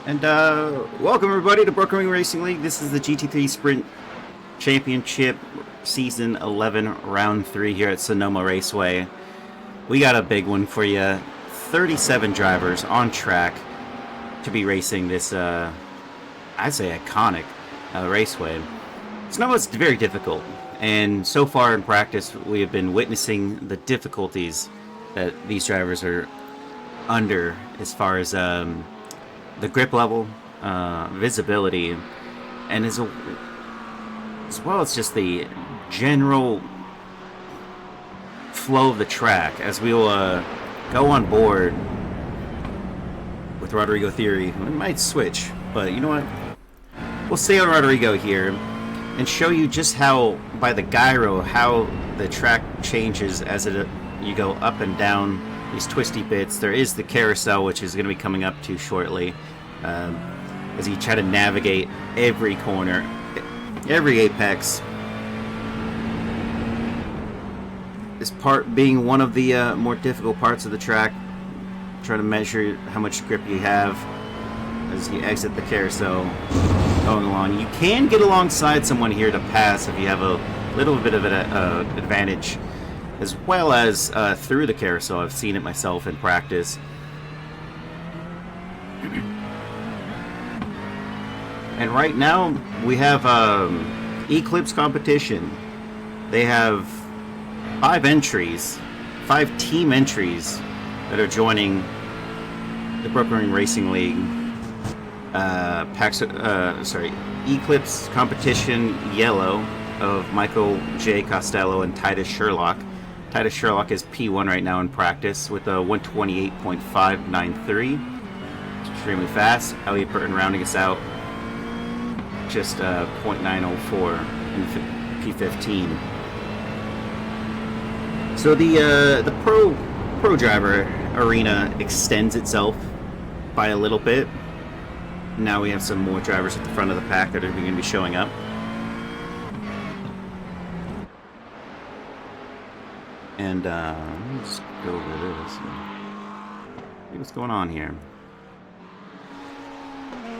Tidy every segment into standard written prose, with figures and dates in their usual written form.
And welcome everybody to Broken Wing Racing League. This is the GT3 Sprint Championship Season 11 Round 3 here at Sonoma Raceway. We got a big one for you. 37 drivers on track to be racing this, I'd say, iconic raceway. Sonoma's very difficult, and so far in practice we have been witnessing the difficulties that these drivers are under as far as the grip level, visibility, and as well as just the general flow of the track. As we will go on board with Rodrigo Theory, we might switch, but you know what? We'll stay on Rodrigo here and show you just how, by the gyro, how the track changes as you go up and down these twisty bits. There is the carousel, which is going to be coming up to shortly, as you try to navigate every corner, every apex. This part being one of the more difficult parts of the track, trying to measure how much grip you have as you exit the carousel going along. You can get alongside someone here to pass if you have a little bit of an advantage, as well as through the carousel. I've seen it myself in practice. And right now we have Eclipse competition. They have 5 team entries that are joining the Broken Wing Racing League. Eclipse competition yellow of Michael J. Costello and Titus Sherlock. Titus Sherlock is P1 right now in practice with a 128.593. Extremely fast. Elliot Burton rounding us out just 0.904 in P15. So the pro driver arena extends itself by a little bit. Now we have some more drivers at the front of the pack that are going to be showing up. And let's go over this and see what's going on here.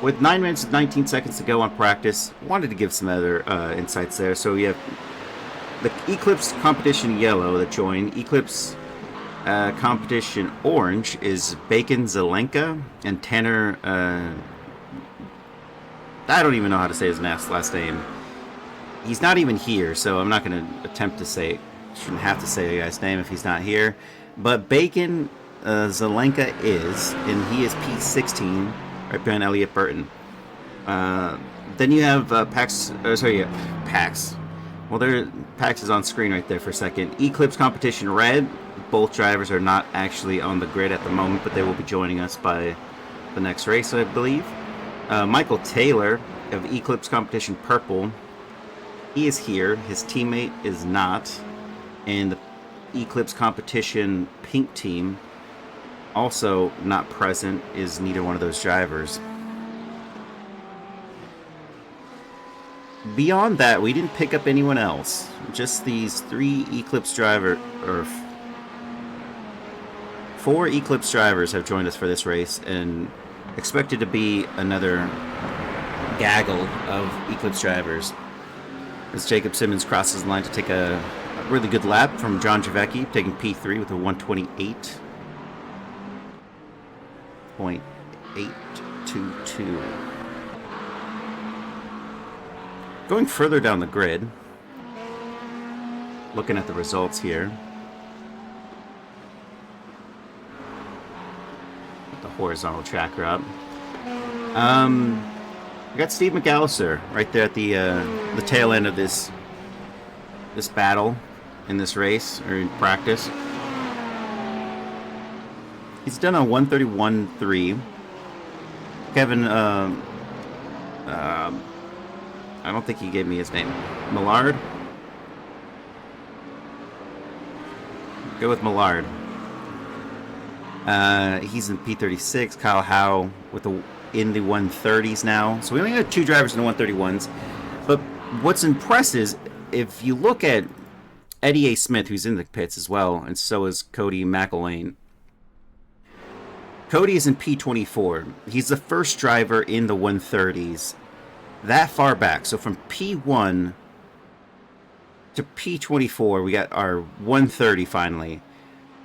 With 9 minutes and 19 seconds to go on practice, wanted to give some other insights there. So you have the Eclipse competition yellow that joined. Eclipse competition orange is Bacon Zelenka and Tanner. I don't even know how to say his last name. He's not even here, so I'm not going to attempt to say it. Shouldn't have to say the guy's name if he's not here. But Bacon Zelenka is, and he is P16, right behind Elliot Burton. Then you have Pax. Pax. Well, Pax is on screen right there for a second. Eclipse competition red. Both drivers are not actually on the grid at the moment, but they will be joining us by the next race, I believe. Michael Taylor of Eclipse competition purple. He is here. His teammate is not. And the Eclipse competition pink team, also not present, is neither one of those drivers. Beyond that, we didn't pick up anyone else. Just these 4 Eclipse drivers have joined us for this race, and expected to be another gaggle of Eclipse drivers. As Jacob Simmons crosses the line to take a really good lap from John Javecki, taking P3 with a 128.822. Going further down the grid, looking at the results here. Put the horizontal tracker up. We got Steve McAllister right there at the tail end of this battle in this race, or in practice. He's done a 131.3. Kevin, I don't think he gave me his name. Millard? Go with Millard. He's in P36. Kyle Howe in the 130s now. So we only have 2 drivers in the 131s. But what's impressive is, if you look at Eddie A. Smith, who's in the pits as well, and so is Cody McElwain, Cody is in P24. He's the first driver in the 130s that far back. So from P1 to P24, we got our 130 finally.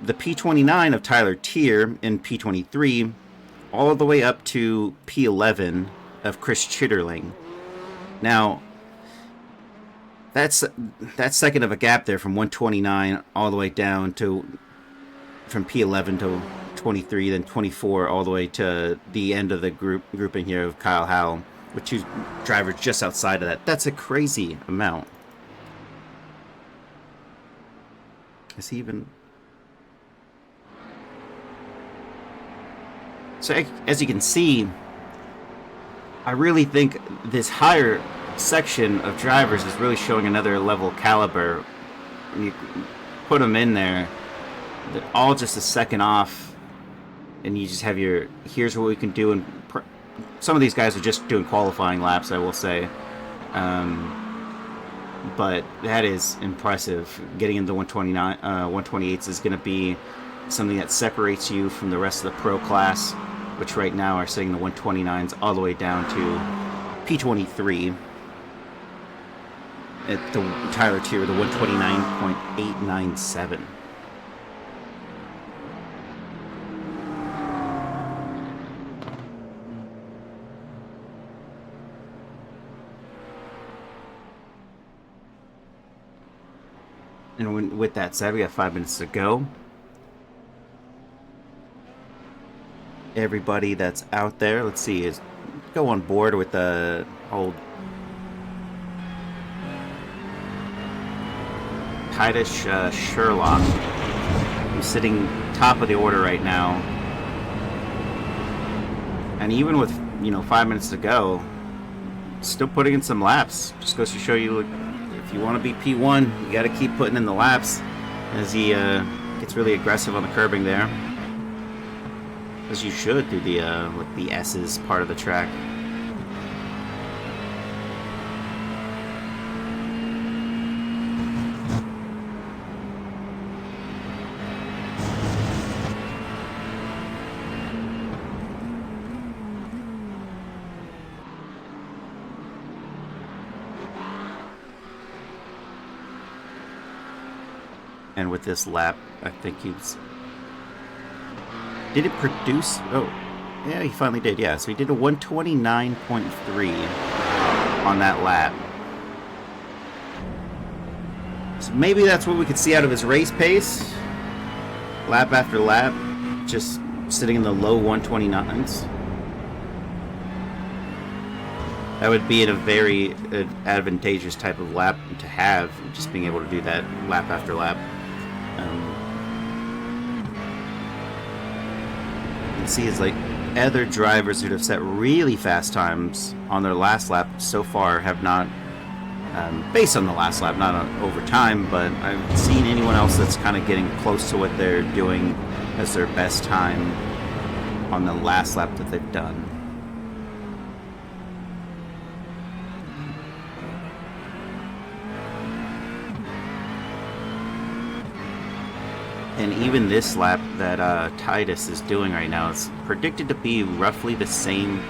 The P29 of Tyler Tier in P23, all the way up to P11 of Chris Chitterling. Now, that's second of a gap there from 129 all the way down to from P11 to 23, then 24 all the way to the end of the grouping here of Kyle Howell, with two drivers just outside of that. That's a crazy amount. Is he even... So as you can see, I really think this higher section of drivers is really showing another level of caliber. When you put them in there, they're all just a second off, and you just have your, here's what we can do. And some of these guys are just doing qualifying laps, I will say. But that is impressive. Getting into 128s is going to be something that separates you from the rest of the pro class, which right now are sitting in the 129s all the way down to P23 at the Tyler Tier, the 129.897. And with that said, we got 5 minutes to go. Everybody that's out there, let's see, is go on board with the old Titus Sherlock, who's sitting top of the order right now. And even with, 5 minutes to go, still putting in some laps. Just goes to show you, if you want to be P1, you got to keep putting in the laps as he gets really aggressive on the curbing there. As you should through the the S's part of the track. And with this lap, I think he's... Did it produce... Oh, yeah, he finally did, yeah. So he did a 129.3 on that lap. So maybe that's what we could see out of his race pace. Lap after lap, just sitting in the low 129s. That would be in a very advantageous type of lap to have, just being able to do that lap after lap. See is like other drivers who have set really fast times on their last lap so far have not, based on the last lap, not on over time, but I haven't seen anyone else that's kind of getting close to what they're doing as their best time on the last lap that they've done. And even this lap that Titus is doing right now is predicted to be roughly the same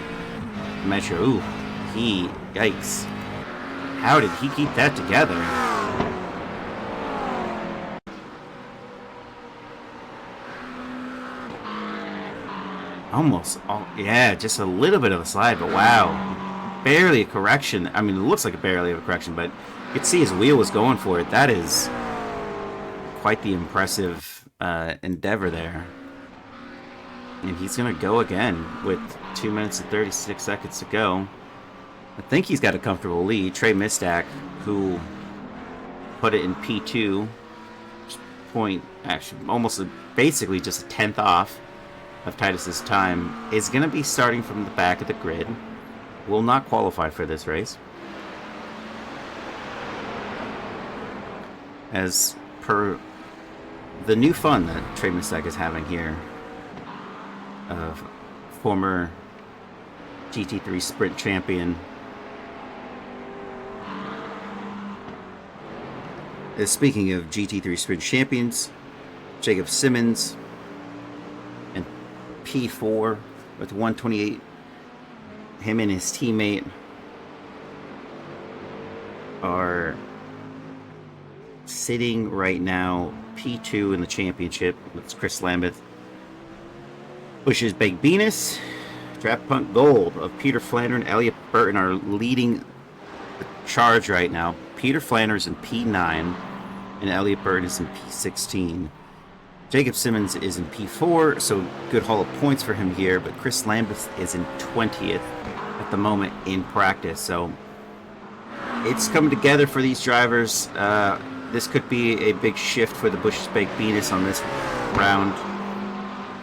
measure. Ooh, yikes. How did he keep that together? Almost, yeah, just a little bit of a slide, but wow. Barely a correction. I mean, it looks like barely a correction, but you could see his wheel was going for it. That is quite the impressive endeavor there. And he's going to go again with 2 minutes and 36 seconds to go. I think he's got a comfortable lead. Trey Mistack, who put it in P2, point, actually, almost basically just a 10th off of Titus's time, is going to be starting from the back of the grid. Will not qualify for this race. As per the new fun that Trey Mistack is having here, of former GT3 Sprint champion, speaking of GT3 Sprint champions, Jacob Simmons and P4 with 128. Him and his teammate are sitting right now P2 in the championship. That's Chris Lambeth. Bush's Baked Venus, Draft Punt Gold of Peter Flanders and Elliot Burton are leading the charge right now. Peter Flanders in P9 and Elliot Burton is in P16. Jacob Simmons is in P4, so good haul of points for him here, but Chris Lambeth is in 20th at the moment in practice, so it's coming together for these drivers. This could be a big shift for the Bush's Baked Venus on this round.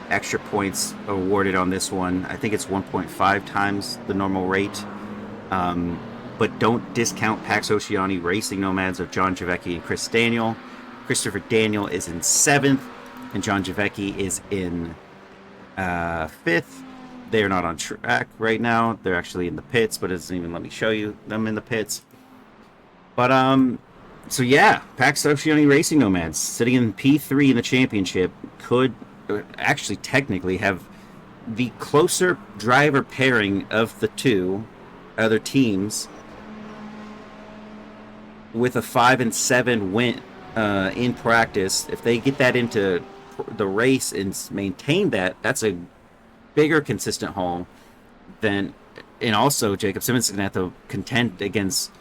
Extra points awarded on this one. I think it's 1.5 times the normal rate. But don't discount Pax Oceani Racing Nomads of John Javecki and Chris Daniel. Christopher Daniel is in 7th, and John Javecki is in 5th. They are not on track right now. They're actually in the pits, but it doesn't even let me show you them in the pits. But, so yeah, Pax Oceani Racing Nomads sitting in P3 in the championship could actually technically have the closer driver pairing of the two other teams with a 5 and 7 win in practice. If they get that into the race and maintain that, that's a bigger consistent haul than, and also Jacob Simmons is going to have to contend against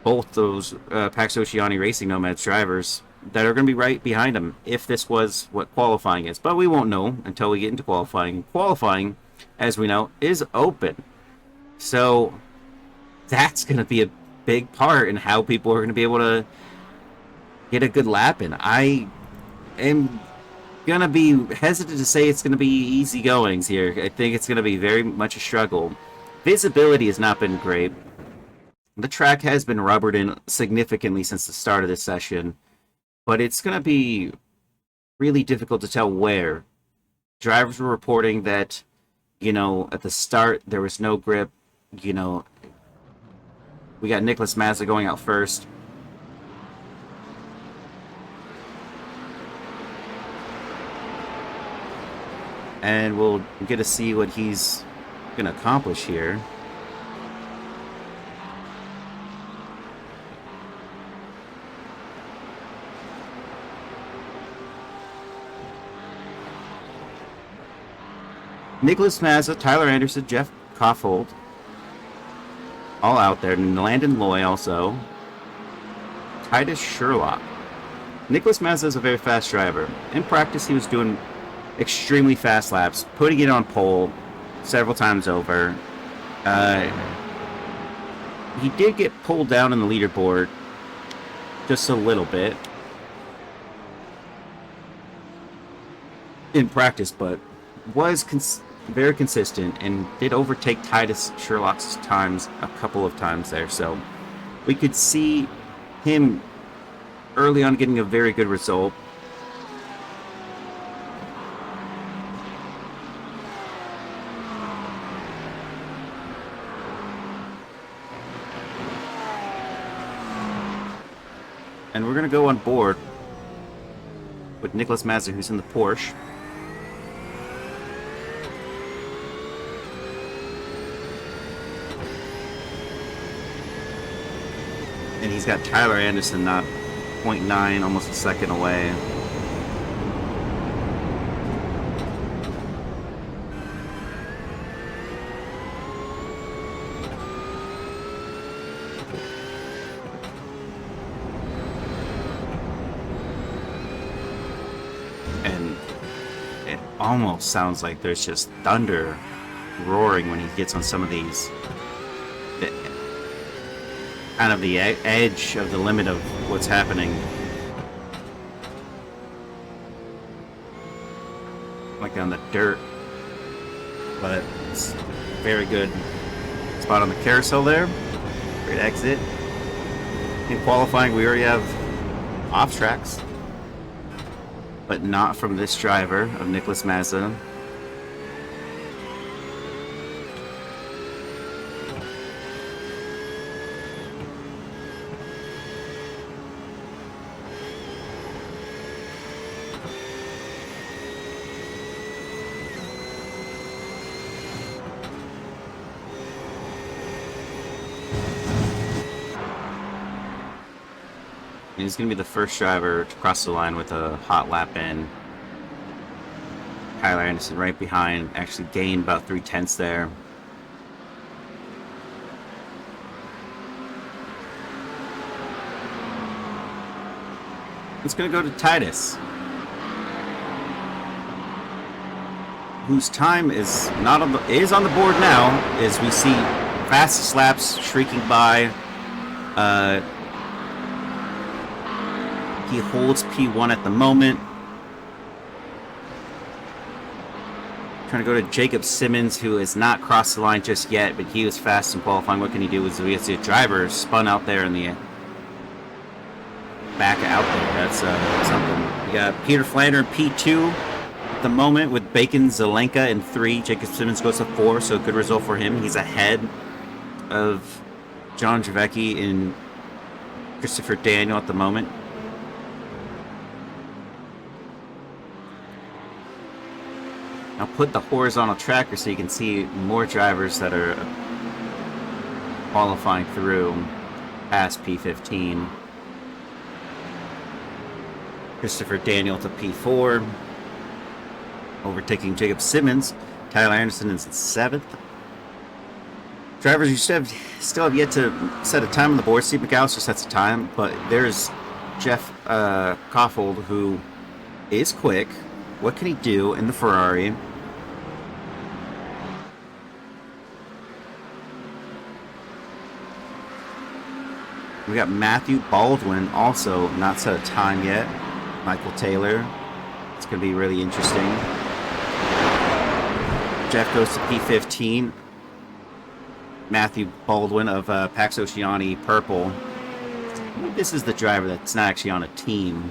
both those Pax Oceani Racing Nomads drivers that are going to be right behind him if this was what qualifying is. But we won't know until we get into qualifying. Qualifying, as we know, is open. So that's going to be a big part in how people are going to be able to get a good lap in. I am going to be hesitant to say it's going to be easy goings here. I think it's going to be very much a struggle. Visibility has not been great. The track has been rubbered in significantly since the start of this session, but it's going to be really difficult to tell where. Drivers were reporting that, at the start there was no grip. We got Nicholas Mazza going out first. And we'll get to see what he's going to accomplish here. Nicholas Mazza, Tyler Anderson, Jeff Koffold, all out there. And Landon Loy also. Titus Sherlock. Nicholas Mazza is a very fast driver. In practice, he was doing extremely fast laps, putting it on pole several times over. He did get pulled down in the leaderboard just a little bit in practice, but was very consistent and did overtake Titus Sherlock's times a couple of times there. So we could see him early on getting a very good result. And we're going to go on board with Nicholas Mazza, who's in the Porsche. And he's got Tyler Anderson not 0.9, almost a second away. And it almost sounds like there's just thunder roaring when he gets on some of these. Kind of the edge of the limit of what's happening. Like on the dirt. But it's very good spot on the carousel there. Great exit. In qualifying, we already have off tracks. But not from this driver of Nicholas Mazza. he's going to be the first driver to cross the line with a hot lap in. Tyler Anderson right behind, actually gained about 3/10 there. It's going to go to Titus, whose time is not on the on the board now, as we see fastest laps shrieking by. He holds P1 at the moment. Trying to go to Jacob Simmons, who has not crossed the line just yet, but he was fast in qualifying. What can he do? We have the driver spun out there in the back out there. That's something. We got Peter Flander in P2 at the moment, with Bacon, Zelenka in 3. Jacob Simmons goes to 4, so a good result for him. He's ahead of John Javecki and Christopher Daniel at the moment. I'll put the horizontal tracker so you can see more drivers that are qualifying through past P15. Christopher Daniel to P4, overtaking Jacob Simmons. Tyler Anderson is in 7th. Drivers, you still have yet to set a time on the board. Steve McAllister sets a time, but there's Jeff Koffold, who is quick. What can he do in the Ferrari? We got Matthew Baldwin also not set a time yet. Michael Taylor. It's going to be really interesting. Jeff goes to P15. Matthew Baldwin of Pax Oceani Purple. This is the driver that's not actually on a team.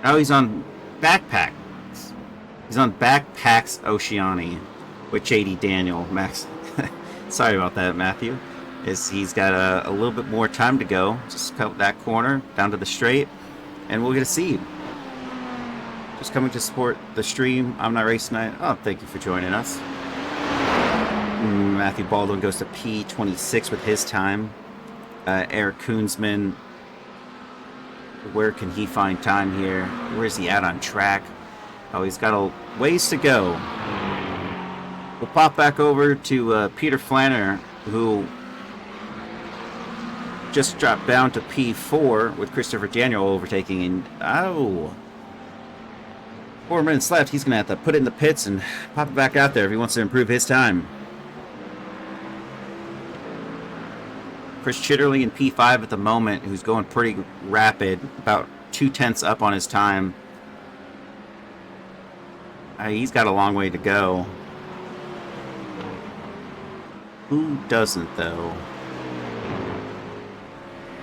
Oh, he's on Backpack. He's on Backpacks Oceani with JD Daniel. Max, sorry about that, Matthew. He's got a little bit more time to go. Just cut that corner down to the straight, and we'll get a seed. Just coming to support the stream. I'm Not Racing Night. Oh, thank you for joining us. Matthew Baldwin goes to P26 with his time. Eric Koonsman. Where can he find time here? Where is he at on track? Oh, he's got a ways to go. We'll pop back over to Peter Flanner, who just dropped down to P4 with Christopher Daniel overtaking. And 4 minutes left. He's going to have to put it in the pits and pop it back out there if he wants to improve his time. Chris Chitterly in P5 at the moment, who's going pretty rapid, about 2/10 up on his time. He's got a long way to go. Who doesn't, though?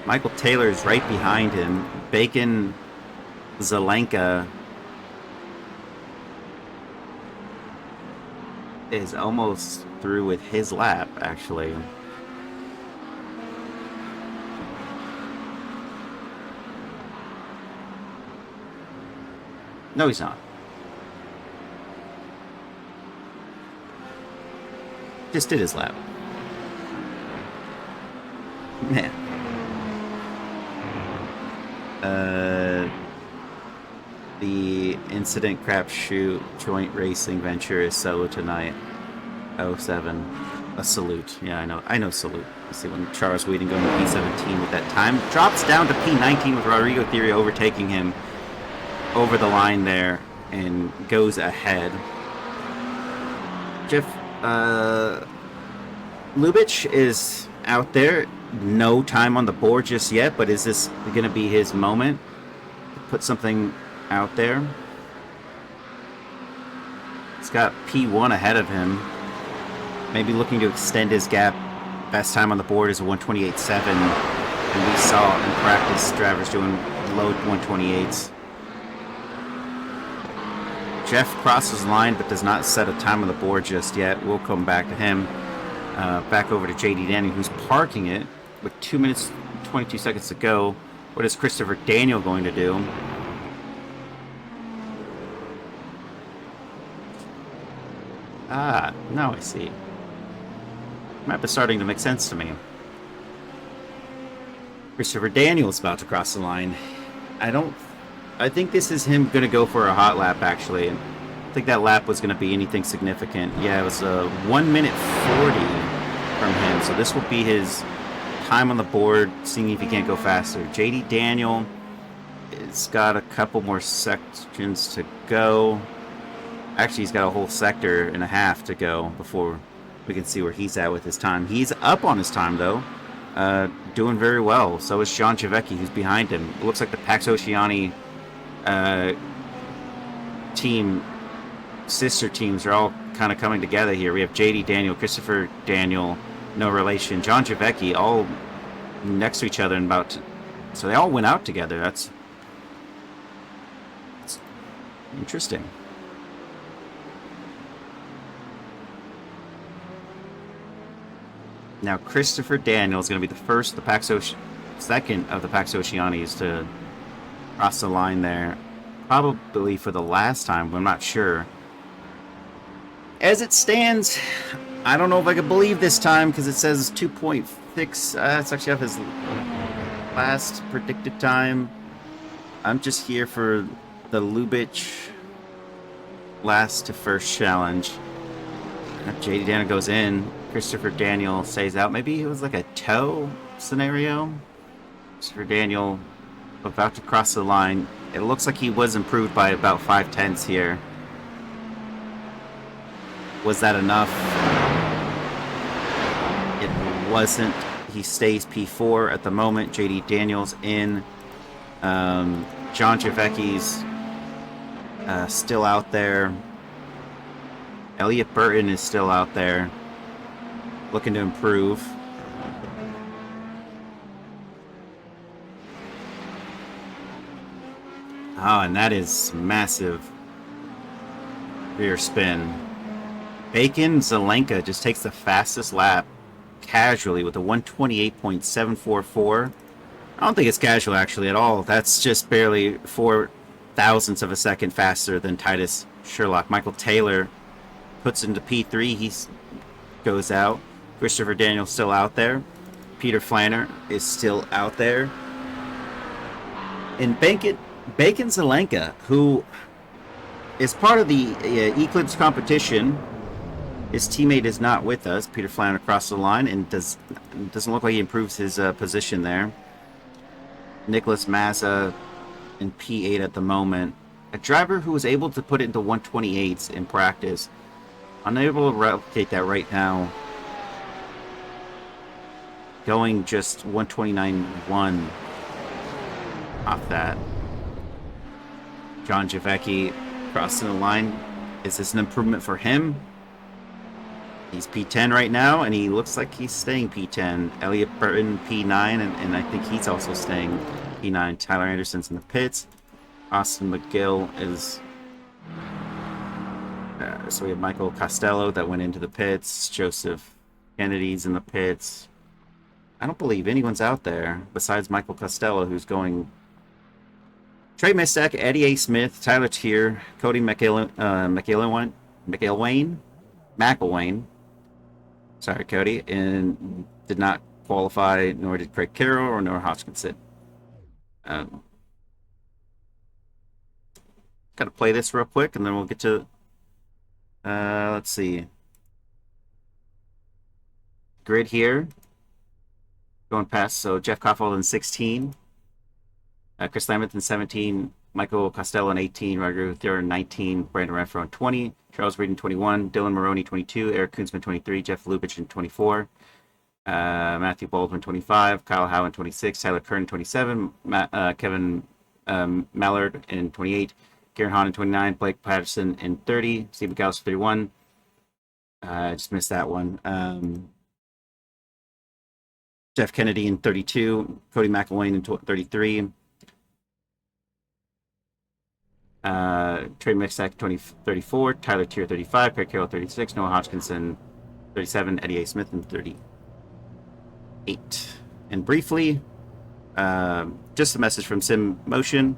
Michael Taylor is right behind him. Bacon Zelenka is almost through with his lap, actually. No, he's not. Just did his lap. Man. The incident crapshoot joint racing venture is solo tonight. 07. A salute. Yeah, I know salute. Let's see when Charles Whedon going to P17 with that time. Drops down to P19 with Rodrigo Theory overtaking him over the line there and goes ahead. Jeff Lubitsch is out there. No time on the board just yet, but is this going to be his moment to put something out there? He's got P1 ahead of him. Maybe looking to extend his gap. Best time on the board is a 128.7. And we saw in practice drivers doing low 128s. Jeff crosses the line but does not set a time on the board just yet. We'll come back to him. Back over to JD Daniel, who's parking it with 2 minutes 22 seconds to go. What is Christopher Daniel going to do? Now I see. Map is starting to make sense to me. Christopher Daniels about to cross the line. I think this is him going to go for a hot lap, actually. I think that lap was going to be anything significant. Yeah, it was a 1 minute 40 from him. So this will be his time on the board, seeing if he can't go faster. JD Daniel has got a couple more sections to go. Actually, he's got a whole sector and a half to go before we can see where he's at with his time. He's up on his time, though. Doing very well. So is John Javecki, who's behind him. It looks like the Pax Oceani team, sister teams, are all kind of coming together here. We have JD Daniel, Christopher Daniel, no relation, John Javecki, all next to each other, and so they all went out together. That's interesting. Now Christopher Daniel is going to be the second of the Pax Oceanis to cross the line there, probably for the last time, but I'm not sure. As it stands, I don't know if I can believe this time, because it says 2.6. That's actually off his last predicted time. I'm just here for the Lubitsch last to first challenge. JD Daniel goes in. Christopher Daniel stays out. Maybe it was like a toe scenario. Christopher Daniel about to cross the line. It looks like he was improved by about 5/10 here. Was that enough? It wasn't. He stays P4 at the moment. JD Daniels in. John Javecki's still out there. Elliot Burton is still out there, looking to improve. Oh, and that is massive rear spin. Bacon Zelenka just takes the fastest lap casually with a 128.744. I don't think it's casual actually at all. That's just barely 0.004 of a second faster than Titus Sherlock. Michael Taylor puts into P3. He goes out. Christopher Daniel's still out there. Peter Flanner is still out there. And Bacon Zelenka, who is part of the Eclipse competition. His teammate is not with us. Peter Flanner across the line, and doesn't look like he improves his position there. Nicholas Mazza in P8 at the moment. A driver who was able to put it into 128s in practice. Unable to replicate that right now. Going just 129.1 off that. John Javecki crossing the line. Is this an improvement for him? He's P10 right now, and he looks like he's staying P10. Elliot Burton, P9, and I think he's also staying P9. Tyler Anderson's in the pits. Austin McGill is... so we have Michael Costello that went into the pits. Joseph Kennedy's in the pits. I don't believe anyone's out there besides Michael Costello, who's going... Trey Mistek, Eddie A. Smith, Tyler Tier, Cody McIlwain. Sorry, Cody. And did not qualify, nor did Craig Carroll or Noah Hodgkinson. Got to play this real quick, and then we'll get to... let's see. Grid here. Going past, so Jeff Koffel in 16. Chris Lambert in 17. Michael Costello in 18. Roger Gutierrez in 19. Brandon Renfro in 20. Charles Reed in 21. Dylan Maroney 22. Eric Kunzman 23. Jeff Lubitsch in 24. Matthew Baldwin 25. Kyle Howe in 26. Tyler Kern 27. Kevin Mallard in 28. Garen Hahn in 29. Blake Patterson in 30. Steve McAllister 31. I just missed that one. Jeff Kennedy in 32. Cody McIlwain in 33. Trey Mixack 34. Tyler Tier 35. Craig Carroll 36. Noah Hodgkinson 37. Eddie A. Smith in 38. And briefly, just a message from Sim Motion.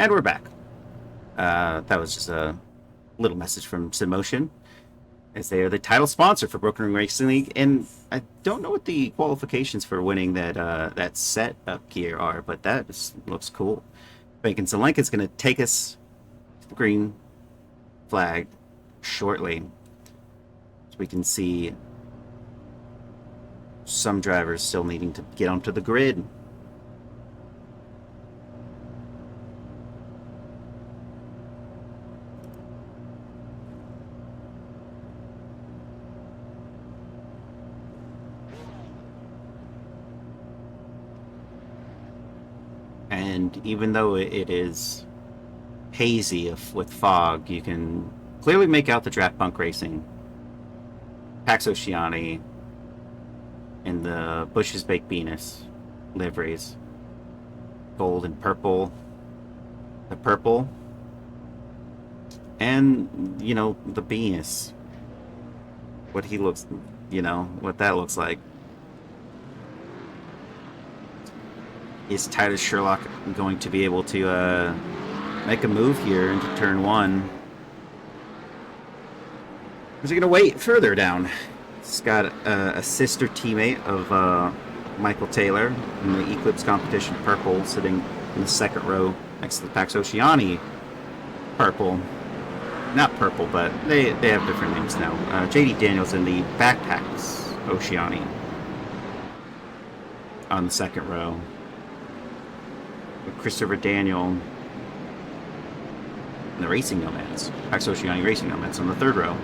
And we're back. That was just a little message from Motion, as they are the title sponsor for Broken Ring Racing League. And I don't know what the qualifications for winning that set up gear are, but that looks cool. Bacon Zelenka is going to take us to the green flag shortly, so we can see some drivers still needing to get onto the grid. And even though it is hazy with fog, you can clearly make out the Draft Punk Racing, Pax Oceani, and the Bush's Baked Venus liveries. Gold and purple. The purple. And, you know, the Venus. What he looks, you know, what that looks like. Is Titus Sherlock going to be able to make a move here into turn one? Or is he going to wait further down? He's got a sister teammate of Michael Taylor in the Eclipse Competition purple, sitting in the second row next to the Pax Oceani purple. Not purple, but they have different names now. JD Daniels in the Backpacks Oceani on the second row. With Christopher Daniel in the Racing Nomads, Pax Oceani Racing Nomads on the third row.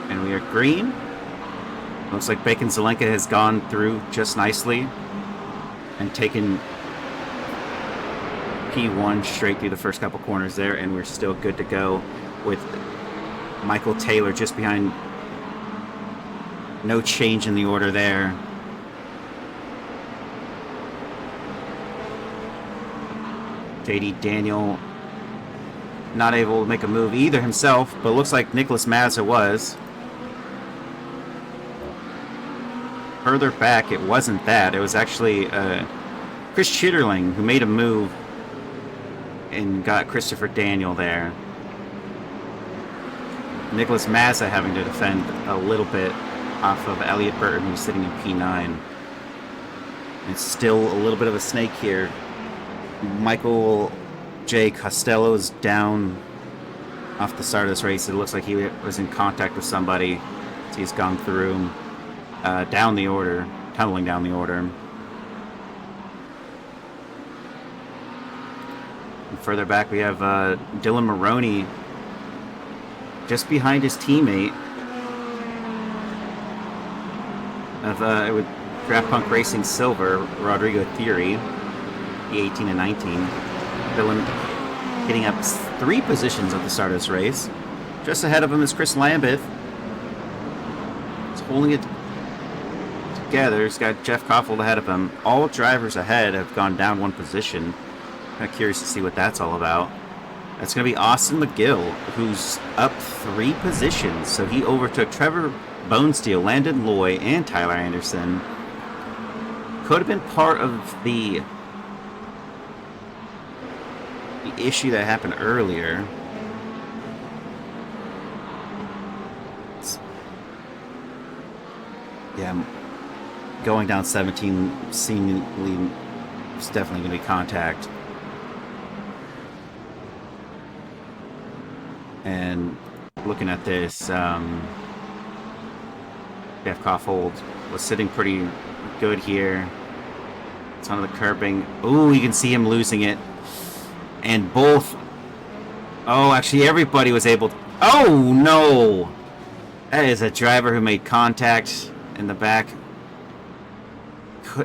And we are green. Looks like Bacon Zelenka has gone through just nicely and taken P1 straight through the first couple corners there, and we're still good to go with Michael Taylor just behind. No change in the order there. JD Daniel not able to make a move either himself, but looks like Nicholas Mazza was. Further back, it wasn't that. It was actually Chris Chitterling who made a move and got Christopher Daniel there. Nicholas Mazza having to defend a little bit off of Elliot Burton, who's sitting in P9. It's still a little bit of a snake here. Michael J. Costello's down off the start of this race. It looks like he was in contact with somebody. So he's gone through down the order, tunneling down the order. And further back, we have Dylan Maroney just behind his teammate of with Draft Punk Racing Silver, Rodrigo Theory, the 18 and 19. Dylan getting up 3 positions at the start of this race. Just ahead of him is Chris Lambeth. He's holding it together. He's got Jeff Koffold ahead of him. All drivers ahead have gone down 1 position. Kind of curious to see what that's all about. That's going to be Austin McGill, who's up 3 positions. So he overtook Trevor Bonesteel, Landon Loy, and Tyler Anderson. Could have been part of the issue that happened earlier. Yeah, going down 17 seemingly is definitely going to be contact. And looking at this, Jeff Koffold was sitting pretty good here. It's on the curbing. Ooh, you can see him losing it. And both... Oh, actually everybody was able to... Oh, no! That is a driver who made contact in the back.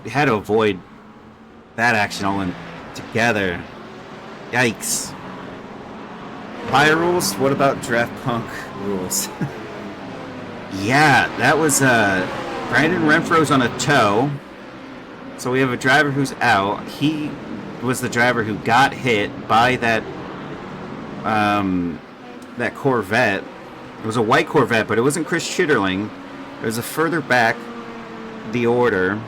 Had to avoid that action all in together. Yikes. Fire rules? What about Draft Punk rules? Yeah, that was Brandon Renfro's on a tow. So we have a driver who's out. He was the driver who got hit by that that Corvette It was a white Corvette, but it wasn't Chris Chitterling. It was a further back the order.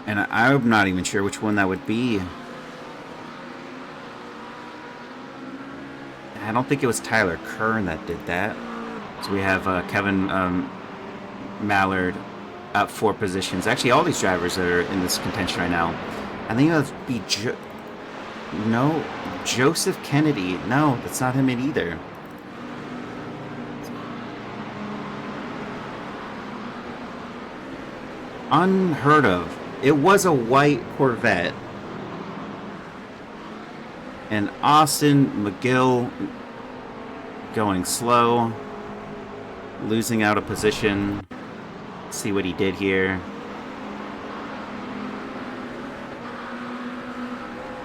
And I'm not even sure which one that would be. I don't think it was Tyler Kern that did that. So we have Kevin Mallard up 4 positions. Actually, all these drivers that are in this contention right now. I think it would be Joseph Kennedy. No, that's not him either. Unheard of. It was a white Corvette. And Austin McGill going slow, losing out a position. Let's see what he did here.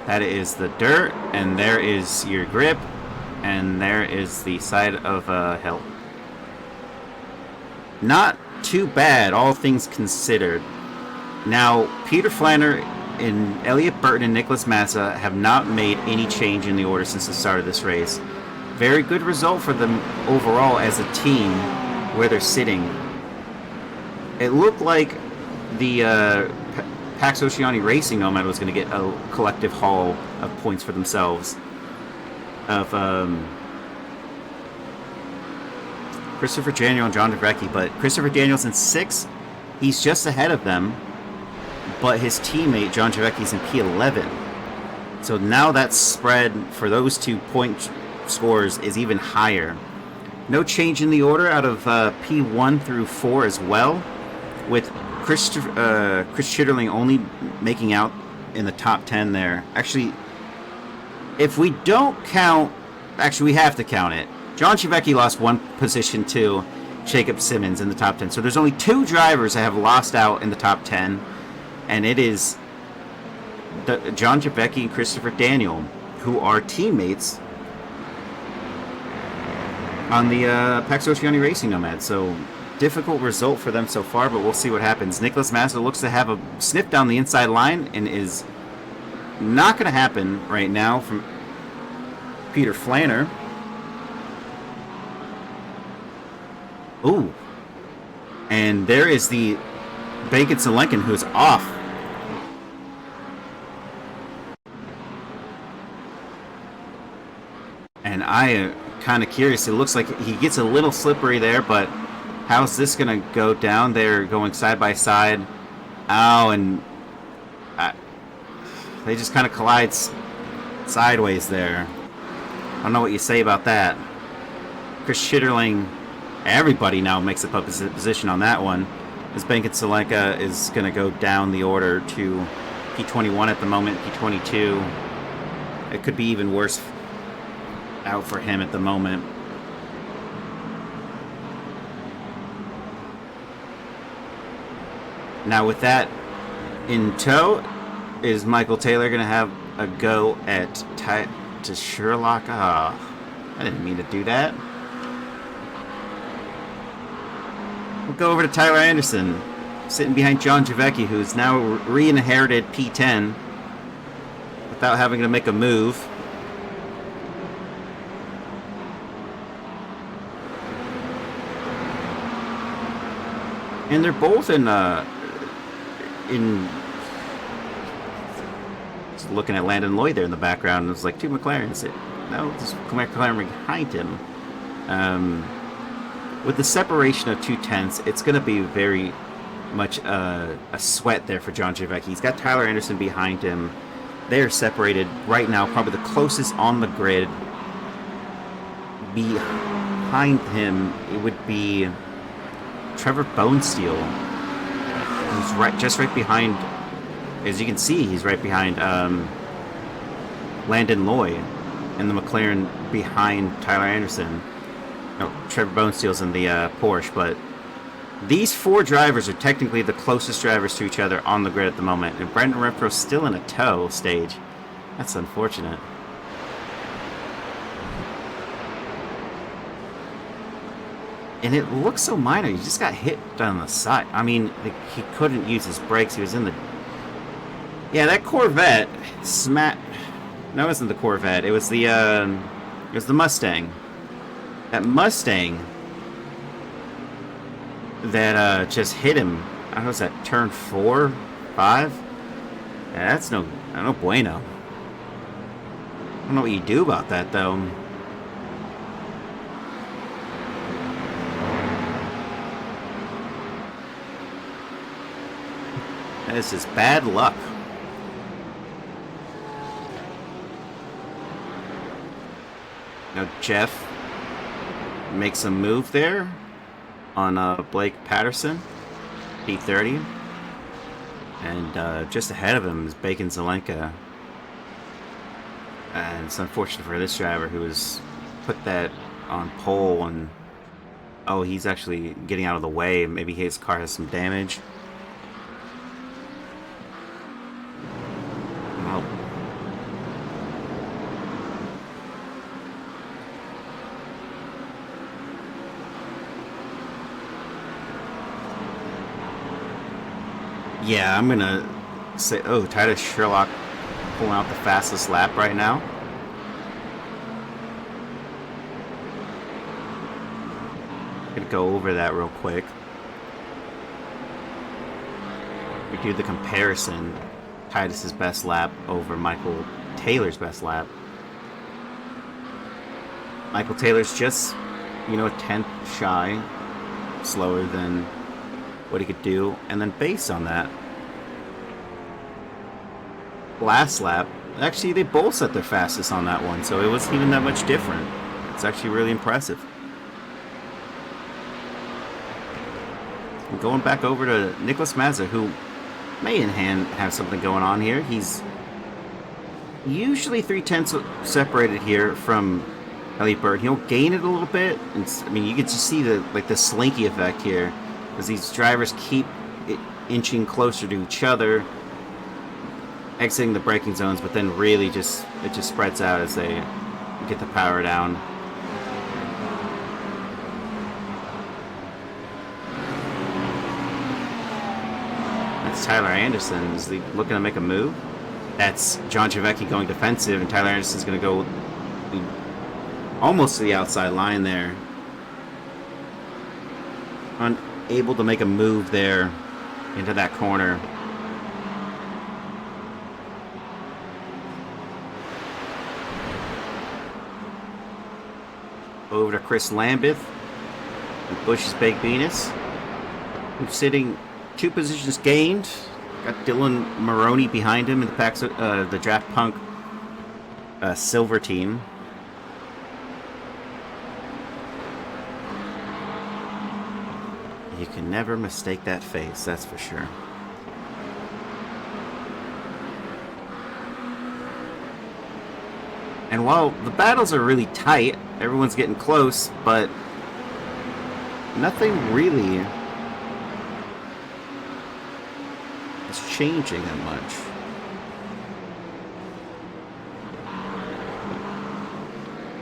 That is the dirt, and there is your grip, and there is the side of hill. Not too bad, all things considered. Now, Peter Flanner and Elliott Burton and Nicholas Massa have not made any change in the order since the start of this race. Very good result for them overall as a team where they're sitting. It looked like the Pax Oceani Racing Nomad was going to get a collective haul of points for themselves. Of Christopher Daniel and John DeVecchi, but Christopher Daniel's in 6th. He's just ahead of them. But his teammate, John Javecki's in P11. So now that spread for those 2 point scores is even higher. No change in the order out of P1 through 4 as well, with Chris Chitterling only making out in the top 10 there. Actually, if we don't count... Actually, we have to count it. John Javecki lost 1 position to Jacob Simmons in the top 10. So there's only 2 drivers that have lost out in the top 10. And it is John Javecki and Christopher Daniel, who are teammates on the Pax Oceani Racing Nomad. So, difficult result for them so far, but we'll see what happens. Nicholas Massa looks to have a sniff down the inside line and is not going to happen right now from Peter Flanner. Ooh. And there is the Bacon Lincoln, who's off. And I am kind of curious. It looks like he gets a little slippery there, but how's this going to go down? They're going side by side. Oh, and they just kind of collide sideways there. I don't know what you say about that. Chris Chitterling, everybody now makes a position on that one. As Benkin Salenka is going to go down the order to P21 at the moment, P22. It could be even worse out for him at the moment. Now with that in tow, is Michael Taylor going to have a go at to Sherlock? I didn't mean to do that. We'll go over to Tyler Anderson, sitting behind John Javecki, who's now re-inherited P10 without having to make a move. And they're both in just looking at Landon Lloyd there in the background. It was like 2 McLarens. No, just McLaren behind him. With the separation of 2 tenths, it's going to be very much a sweat there for John Javecki. He's got Tyler Anderson behind him. They are separated right now, probably the closest on the grid. Behind him, it would be Trevor Bonesteel, who's just right behind. As you can see, he's right behind Landon Lloyd and the McLaren behind Tyler Anderson. No, Trevor Bonesteel's in the Porsche, but these 4 drivers are technically the closest drivers to each other on the grid at the moment. And Brendan Renfro's still in a tow stage. That's unfortunate. And it looks so minor. He just got hit on the side. I mean, he couldn't use his brakes. He was in the... Yeah, that Corvette No, it wasn't the Corvette. It was the Mustang. That Mustang that just hit him. I don't know, was that turn 4, 5? Yeah, that's no bueno. I don't know what you do about that though. This is bad luck. Now Jeff makes a move there on Blake Patterson, P30. And just ahead of him is Bacon Zelenka. And it's unfortunate for this driver who has put that on pole and... Oh, he's actually getting out of the way. Maybe his car has some damage. Well... Yeah, I'm gonna say... Oh, Titus Sherlock pulling out the fastest lap right now. Gonna go over that real quick. We do the comparison. Titus's best lap over Michael Taylor's best lap. Michael Taylor's just, you know, a tenth shy slower than what he could do, and then based on that, last lap, actually they both set their fastest on that one, so it wasn't even that much different. It's actually really impressive. And going back over to Nicholas Mazza, who may in hand have something going on here. He's usually 3/10 separated here from Elliott Bird. He'll gain it a little bit, and I mean you get to see the slinky effect here. As these drivers keep inching closer to each other, exiting the braking zones, but then really it just spreads out as they get the power down. That's Tyler Anderson. Is he looking to make a move? That's John Javecki going defensive, and Tyler Anderson's going to go almost to the outside line there. Able to make a move there into that corner. Over to Chris Lambeth and Bush's Baked Venus, who's sitting 2 positions gained. Got Dylan Maroney behind him in the Draft Punk Silver team. You can never mistake that face, that's for sure. And while the battles are really tight, everyone's getting close, but nothing really is changing that much.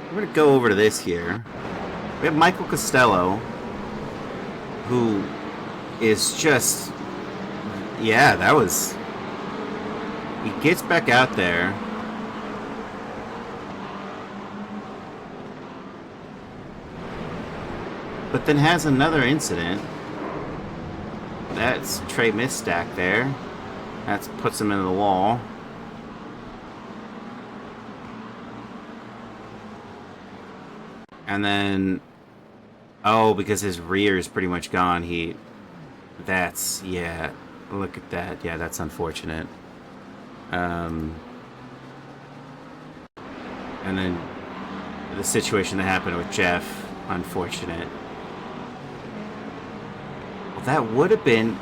We're going to go over to this here. We have Michael Costello, who is just, yeah, that was, he gets back out there. But then has another incident. That's Trey Mistack there. That puts him into the wall. And then, oh, because his rear is pretty much gone, that's, yeah, look at that. Yeah, that's unfortunate. And then the situation that happened with Jeff, unfortunate. Well, that would have been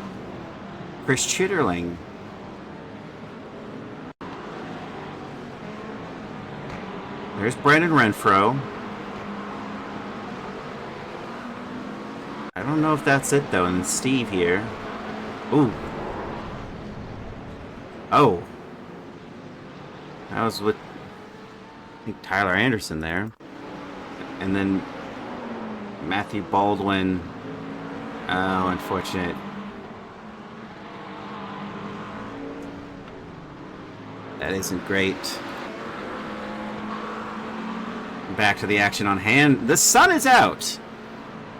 Chris Chitterling. There's Brandon Renfro. I don't know if that's it though. And Steve here. Ooh. Oh. That was with, I think, Tyler Anderson there. And then Matthew Baldwin. Oh, unfortunate. That isn't great. Back to the action on hand. The sun is out,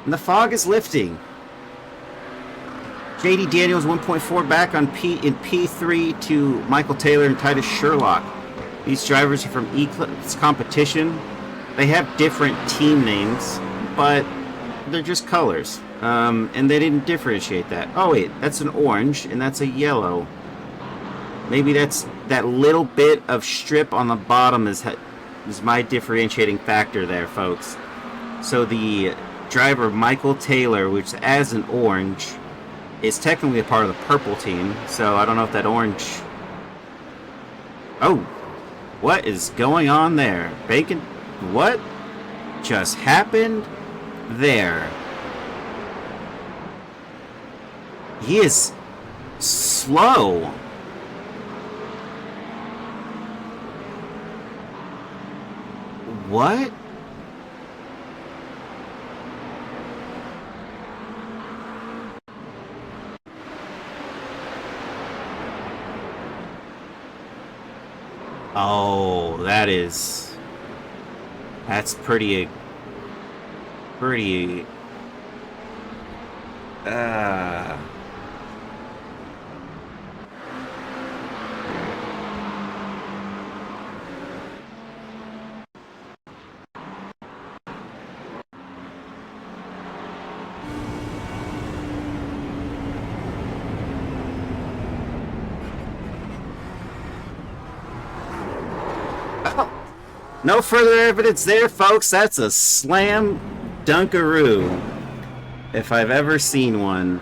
and the fog is lifting. JD Daniels 1.4 back on P3 to Michael Taylor and Titus Sherlock. These drivers are from Eclipse Competition. They have different team names, but they're just colors. And they didn't differentiate that. Oh wait, that's an orange and that's a yellow. Maybe that's that little bit of strip on the bottom is my differentiating factor there, folks. So the driver Michael Taylor, which as an orange, is technically a part of the purple team. So I don't know if that orange... Oh, what is going on there? Bacon, what just happened there? He is slow. What? Oh, that's pretty no further evidence there, folks. That's a slam dunkaroo, if I've ever seen one.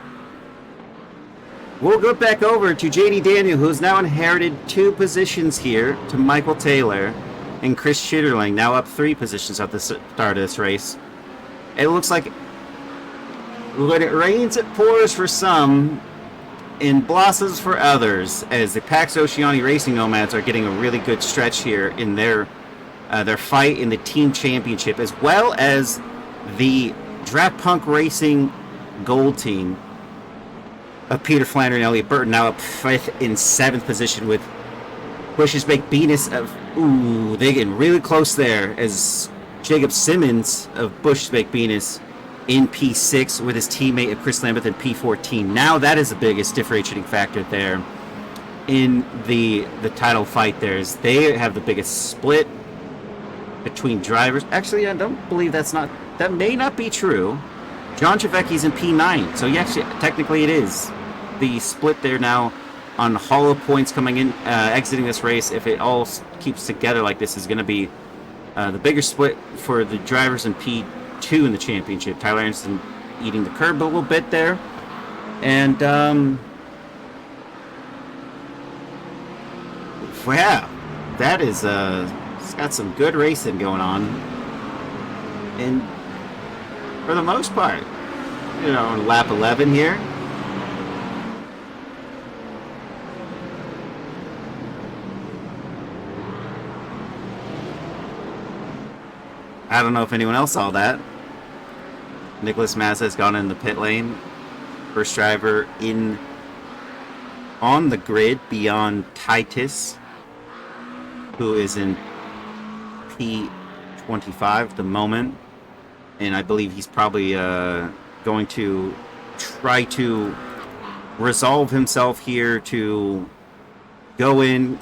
We'll go back over to JD Daniel, who's now inherited 2 positions here to Michael Taylor and Chris Chitterling, now up 3 positions at the start of this race. It looks like when it rains, it pours for some and blossoms for others, as the Pax Oceani Racing Nomads are getting a really good stretch here in their fight in the team championship, as well as the Draft Punk Racing Gold Team of Peter Flandre and Elliot Burton, now up 5th and 7th position with Bush's Baked Beanus of... Ooh, they're getting really close there, as Jacob Simmons of Bush's Baked Beanus in P6 with his teammate of Chris Lambeth in P14. Now that is the biggest differentiating factor there in the title fight there, is they have the biggest split between drivers. Actually, I don't believe that may not be true. John Trevecchi's in P9, so yes, technically it is the split there now on hollow points coming in, exiting this race. If it all keeps together like this, is going to be the bigger split for the drivers in P2 in the championship. Tyler Anderson eating the curb a little bit there, and yeah, that is it's got some good racing going on, and for the most part, you know, on lap 11 here. I don't know if anyone else saw that. Nicholas Mazza has gone in the pit lane. First driver in on the grid beyond Titus, who is in P25 at the moment. And I believe he's probably going to try to resolve himself here to go in,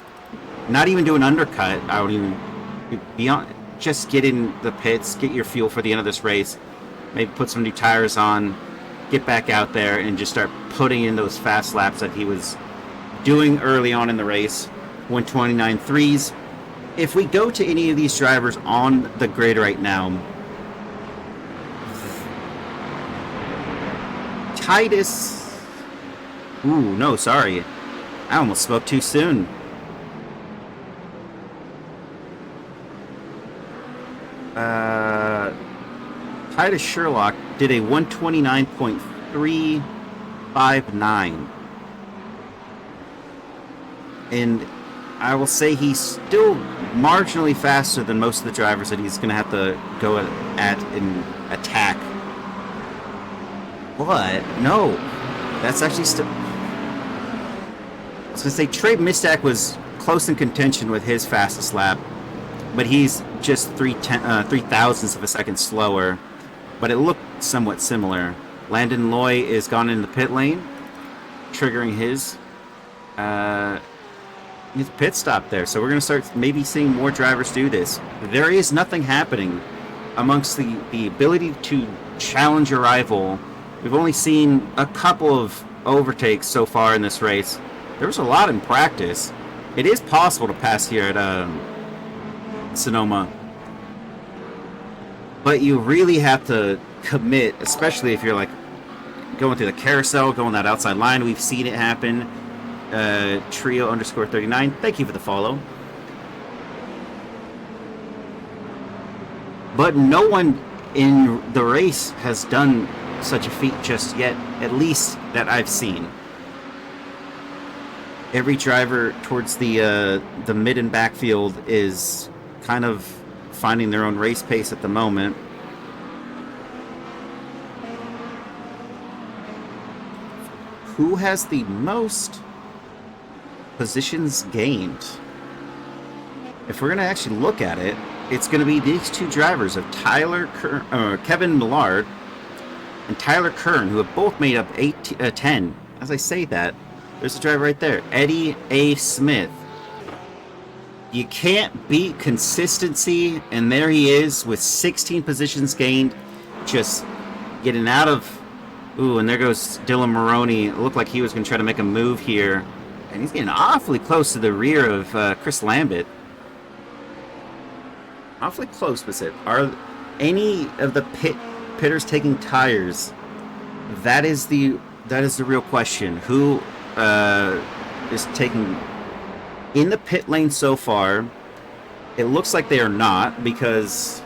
not even do an undercut. I would even beyond, just get in the pits, get your fuel for the end of this race, maybe put some new tires on, get back out there, and just start putting in those fast laps that he was doing early on in the race. 129.3s. If we go to any of these drivers on the grid right now, Titus... Ooh, no, sorry. I almost spoke too soon. Titus Sherlock did a 129.359. And I will say he's still marginally faster than most of the drivers that he's going to have to go at and attack. But, no. That's actually still... I was going to say, Trey Mistak was close in contention with his fastest lap, but he's just 3/1000ths of a second slower, but it looked somewhat similar. Landon Loy is gone in the pit lane, triggering his pit stop there. So we're going to start maybe seeing more drivers do this. There is nothing happening amongst the ability to challenge a rival. We've only seen a couple of overtakes so far in this race. There was a lot in practice. It is possible to pass here at Sonoma, but you really have to commit, especially if you're like going through the carousel, going that outside line. We've seen it happen. Trio_39, thank you for the follow. But no one in the race has done such a feat just yet, at least that I've seen. Every driver towards the mid and backfield is kind of finding their own race pace at the moment. Who has the most positions gained? If we're going to actually look at it, it's going to be these two drivers of Kevin Millard and Tyler Kern, who have both made up 10. As I say that, there's a driver right there, Eddie A. Smith. You can't beat consistency, and there he is with 16 positions gained, just getting out of... Ooh, and there goes Dylan Maroney. It looked like he was going to try to make a move here, and he's getting awfully close to the rear of Chris Lambert. Awfully close, but are any of the pitters taking tires? That is the real question. Who is taking in the pit lane so far? It looks like they are not, because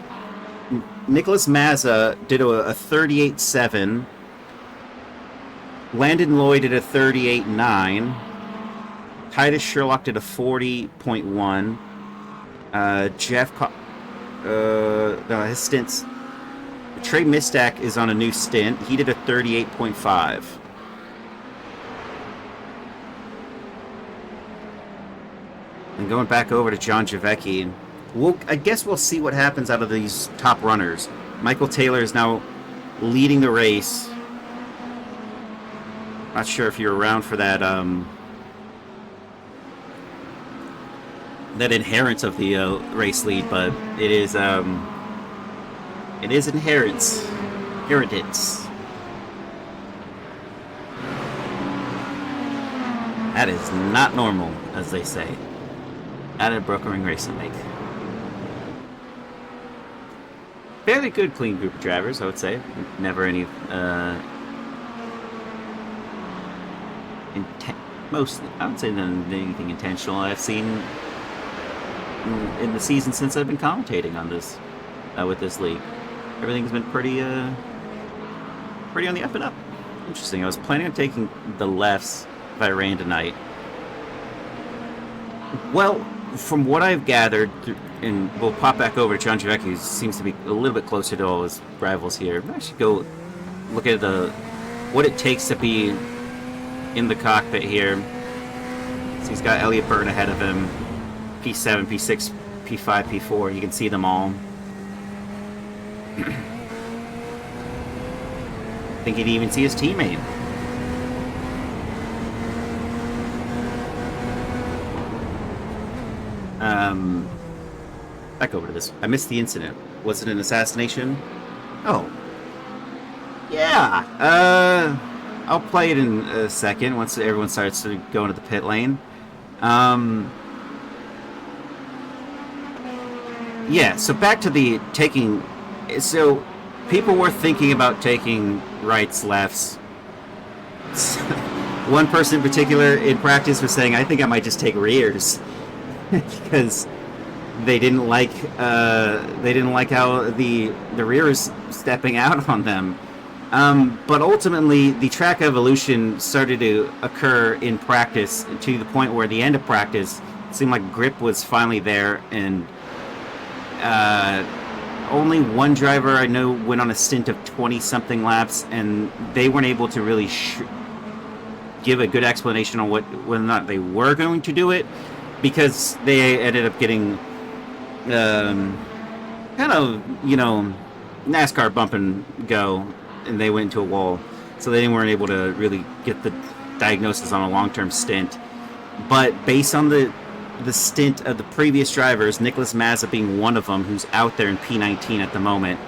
Nicholas Mazza did a 38.7. Landon Lloyd did a 38.9. Titus Sherlock did a 40.1. His stints. Trey Mistack is on a new stint. He did a 38.5. And going back over to John Javecki, I guess we'll see what happens out of these top runners. Michael Taylor is now leading the race. Not sure if you're around for that that inherent of the race lead, but it is inheritance. That is not normal, as they say, at a brokering racing league. Fairly good, clean group of drivers, I would say. Never any mostly, I would say not anything intentional I've seen in the season since I've been commentating on this with this league. Everything's been pretty on the up and up. Interesting. I was planning on taking the lefts if I ran tonight. Well, from what I've gathered, and we'll pop back over to John Javecki, who seems to be a little bit closer to all his rivals here. We'll actually go look at what it takes to be in the cockpit here. So he's got Elliot Burton ahead of him. P7, P6, P5, P4. You can see them all. I think you can even see his teammate. Back over to this. I missed the incident. Was it an assassination? Oh. Yeah. I'll play it in a second once everyone starts to go into the pit lane. Yeah, so back to the taking... So, people were thinking about taking rights, lefts. One person in particular in practice was saying, I think I might just take rears. Because they didn't like how the rear is stepping out on them. But ultimately, the track evolution started to occur in practice to the point where at the end of practice, it seemed like grip was finally there, and only one driver I know went on a stint of 20-something laps, and they weren't able to really give a good explanation on whether or not they were going to do it, because they ended up getting kind of, you know, NASCAR bump and go, and they went into a wall, so they weren't able to really get the diagnosis on a long-term stint. But based on the stint of the previous drivers, Nicholas Mazza being one of them, who's out there in P19 at the moment,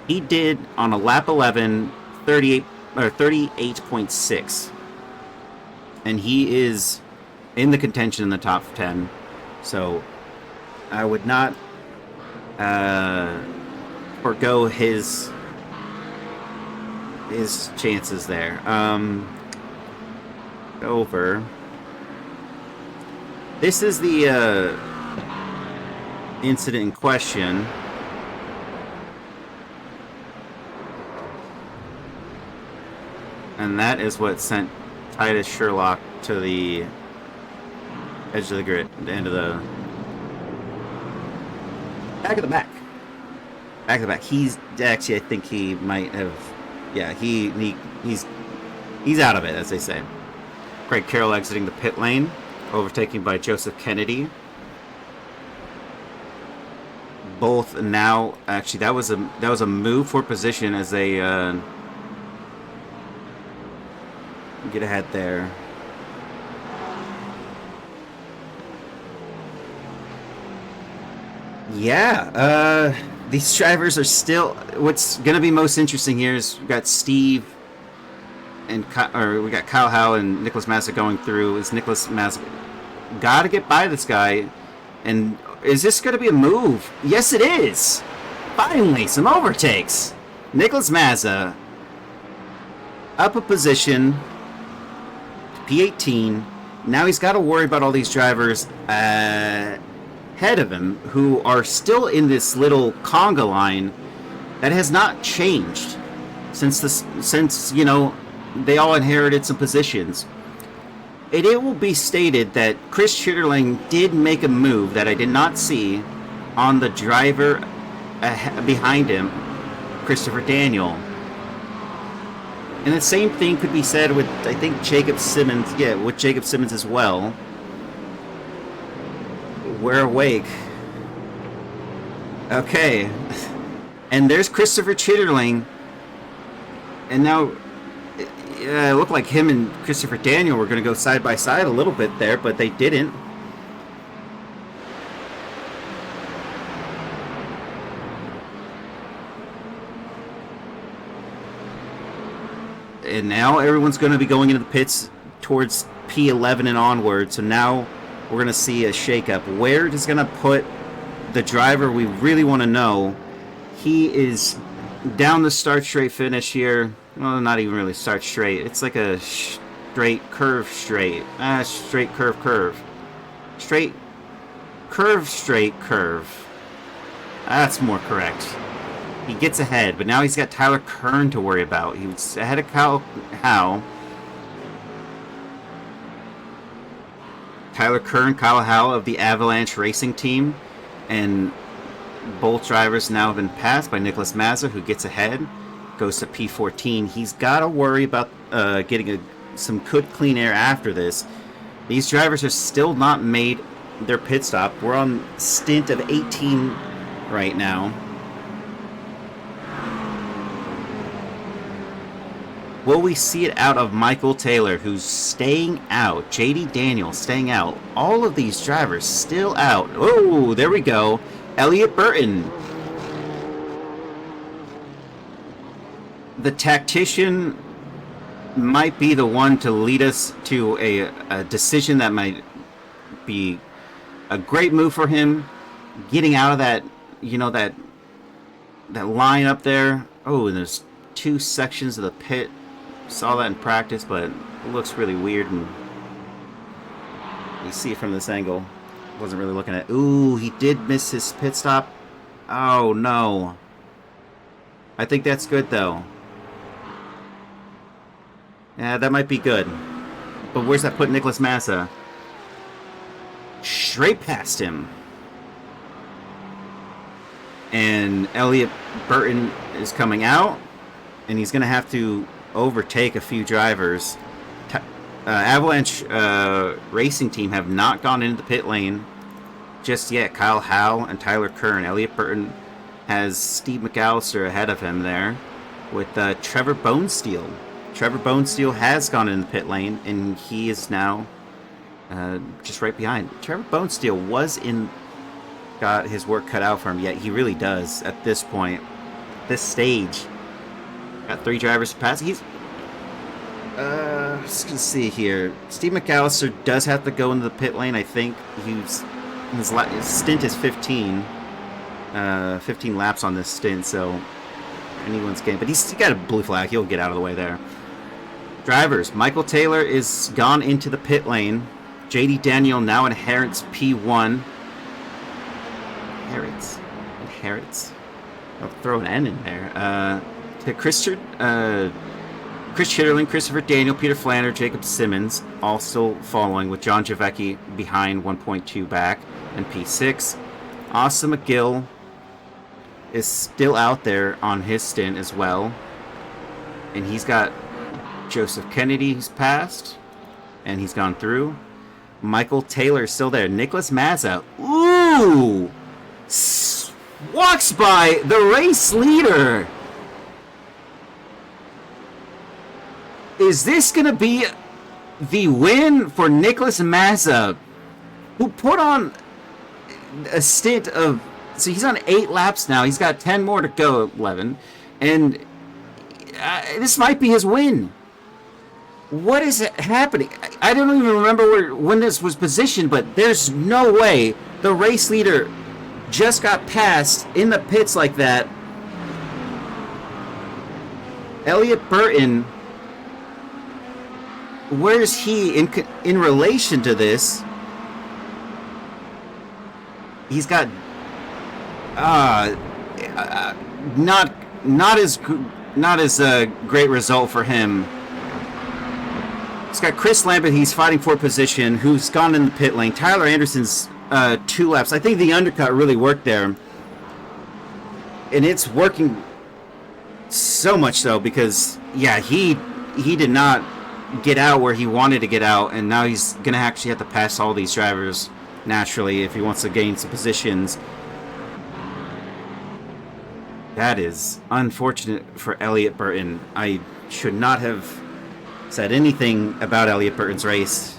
he did on a lap 11 38.6, and he is in the contention in the top 10. So I would not forgo his chances there. Over. This is the incident in question. And that is what sent Titus Sherlock to the edge of the grid, the end of the back of the back. Back of the back. He's actually, I think he might have, yeah, he's out of it, as they say. Craig Carroll exiting the pit lane, overtaken by Joseph Kennedy. Both now, actually, that was a move for position as they get ahead there. Yeah, these drivers are still. What's going to be most interesting here is we got Steve and we got Kyle Howe and Nicholas Mazza going through. Is Nicholas Mazza got to get by this guy? And is this going to be a move? Yes, it is. Finally, some overtakes. Nicholas Mazza up a position. P18. Now he's got to worry about all these drivers ahead of him who are still in this little conga line that has not changed since you know, they all inherited some positions. It will be stated that Chris Chitterling did make a move that I did not see on the driver behind him, Christopher Daniel. And the same thing could be said with, I think, Jacob Simmons. Yeah, with Jacob Simmons as well. We're awake. Okay. And there's Christopher Chitterling. And now, it looked like him and Christopher Daniel were going to go side by side a little bit there, but they didn't. And now everyone's going to be going into the pits towards P11 and onward. So now we're going to see a shakeup. Where is going to put the driver we really want to know? He is down the start straight finish here. Well, not even really start straight. It's like a straight curve straight. Straight curve curve. Straight curve straight curve. That's more correct. He gets ahead, but now he's got Tyler Kern to worry about. He was ahead of Kyle Howe. Tyler Kern, Kyle Howe of the Avalanche Racing Team. And both drivers now have been passed by Nicholas Mazza, who gets ahead. Goes to P14. He's got to worry about getting some good clean air after this. These drivers are still not made their pit stop. We're on stint of 18 right now. Will we see it out of Michael Taylor, who's staying out? JD Daniels staying out. All of these drivers still out. Oh, there we go. Elliott Burton. The tactician might be the one to lead us to a decision that might be a great move for him. Getting out of that, you know, that line up there. Oh, and there's two sections of the pit. Saw that in practice, but it looks really weird, and you see it from this angle. Wasn't really looking at. Ooh, he did miss his pit stop. Oh no. I think that's good though. Yeah, that might be good. But where's that put Nicholas Mazza? Straight past him. And Elliott Burton is coming out, and he's going to have to overtake a few drivers. Avalanche Racing Team have not gone into the pit lane just yet. Kyle Howe and Tyler Kern. Elliott Burton has Steve McAllister ahead of him there with Trevor Bonesteel. Trevor Bonesteel has gone in the pit lane, and he is now just right behind. Trevor Bonesteel got his work cut out for him, yet he really does at this point, this stage. Got 3 drivers to pass. He's just gonna see here. Steve McAllister does have to go into the pit lane. I think his stint is 15 laps on this stint, so anyone's game. But he's got a blue flag. He'll get out of the way there. Drivers. Michael Taylor is gone into the pit lane. JD Daniel now inherits P1. Inherits. I'll throw an N in there. To Chris Chitterling, Christopher Daniel, Peter Flanner, Jacob Simmons, all still following, with John Javecki behind 1.2 back, and P6. Austin McGill is still out there on his stint as well, and he's got Joseph Kennedy who's passed, and he's gone through. Michael Taylor is still there. Nicholas Mazza, walks by the race leader. Is this going to be the win for Nicholas Mazza, who put on a stint of... So he's on 8 laps now. He's got 10 more to go, 11. And this might be his win. What is happening? I don't even remember when this was positioned, but there's no way the race leader just got passed in the pits like that. Elliot Burton, where is he in relation to this? He's got not as great result for him. He's got Chris Lambert. He's fighting for position, who's gone in the pit lane. Tyler Anderson's 2 laps. I think the undercut really worked there, and it's working so much so because he did not get out where he wanted to get out, and now he's gonna actually have to pass all these drivers naturally if he wants to gain some positions. That is unfortunate for Elliot Burton. I should not have said anything about Elliot Burton's race.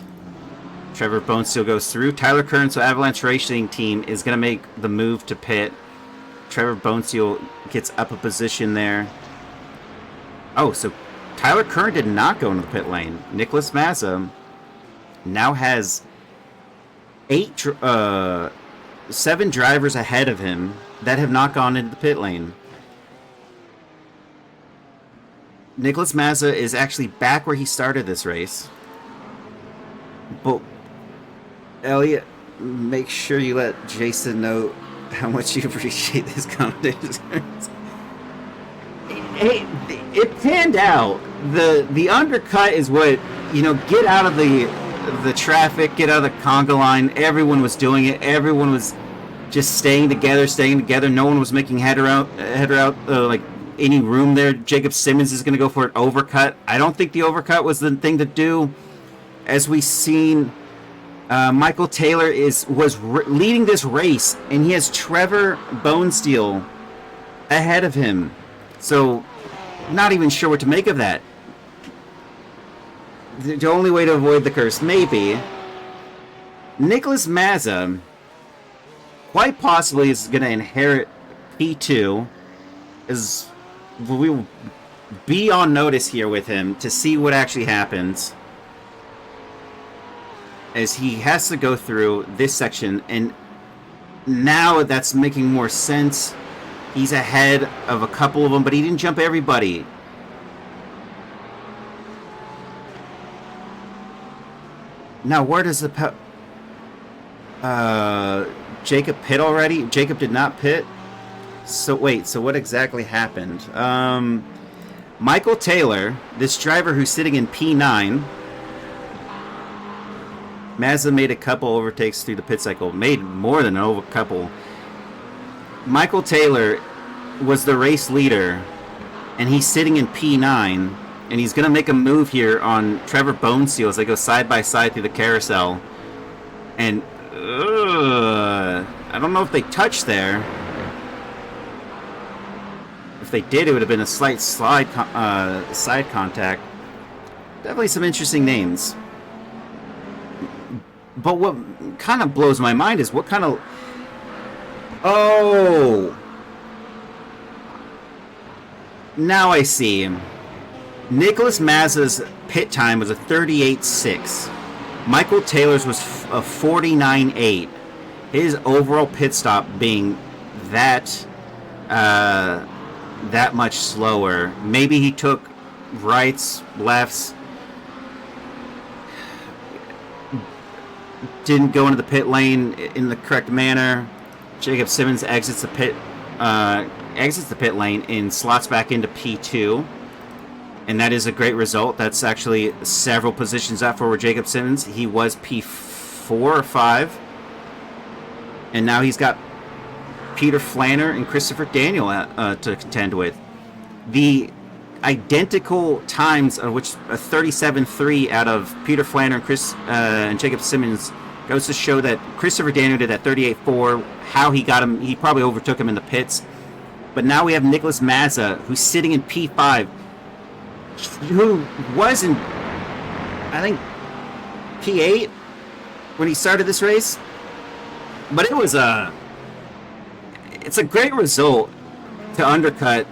Trevor Bonesteel goes through. Tyler Kern, so Avalanche Racing Team, is going to make the move to pit. Trevor Bonesteel gets up a position there. Oh, so Tyler Kern did not go into the pit lane. Nicholas Mazza now has 7 drivers ahead of him that have not gone into the pit lane. Nicholas Mazza is actually back where he started this race. But Elliot, make sure you let Jason know how much you appreciate this competition. It panned out. The undercut is what, get out of the traffic, get out of the conga line. Everyone was doing it. Everyone was just staying together. No one was making header out like any room there. Jacob Simmons is going to go for an overcut. I don't think the overcut was the thing to do. As we've seen, Michael Taylor was leading this race, and he has Trevor Bonesteel ahead of him. So, not even sure what to make of that. The only way to avoid the curse, maybe. Nicholas Mazza quite possibly is going to inherit P2. We will be on notice here with him to see what actually happens, as he has to go through this section, and now that's making more sense. He's ahead of a couple of them, but he didn't jump everybody. Now, where does Jacob pit already? Jacob did not pit. So wait, so what exactly happened? Michael Taylor, this driver who's sitting in P9, Mazda made a couple overtakes through the pit cycle, made more than a couple. Michael Taylor was the race leader, and he's sitting in P9, and he's going to make a move here on Trevor Bonesteel as they go side by side through the carousel. And I don't know if they touched there. If they did, it would have been a slight side contact. Definitely some interesting names. But what kind of blows my mind is what kind of... Oh! Now I see him. Nicholas Mazza's pit time was a 38.6. Michael Taylor's was a 49.8. His overall pit stop being that much slower. Maybe he took rights, lefts, didn't go into the pit lane in the correct manner. Jacob Simmons exits the pit lane and slots back into P2. And that is a great result. That's actually several positions up for Jacob Simmons. He was P4 or 5. And now he's got Peter Flanner and Christopher Daniel to contend with. The identical times, of which a 37.3 out of Peter Flanner and Jacob Simmons, goes to show that Christopher Daniel did that 38.4. How he got him, he probably overtook him in the pits. But now we have Nicholas Mazza, who's sitting in P5, who was in, I think, P8 when he started this race. But it's a great result to undercut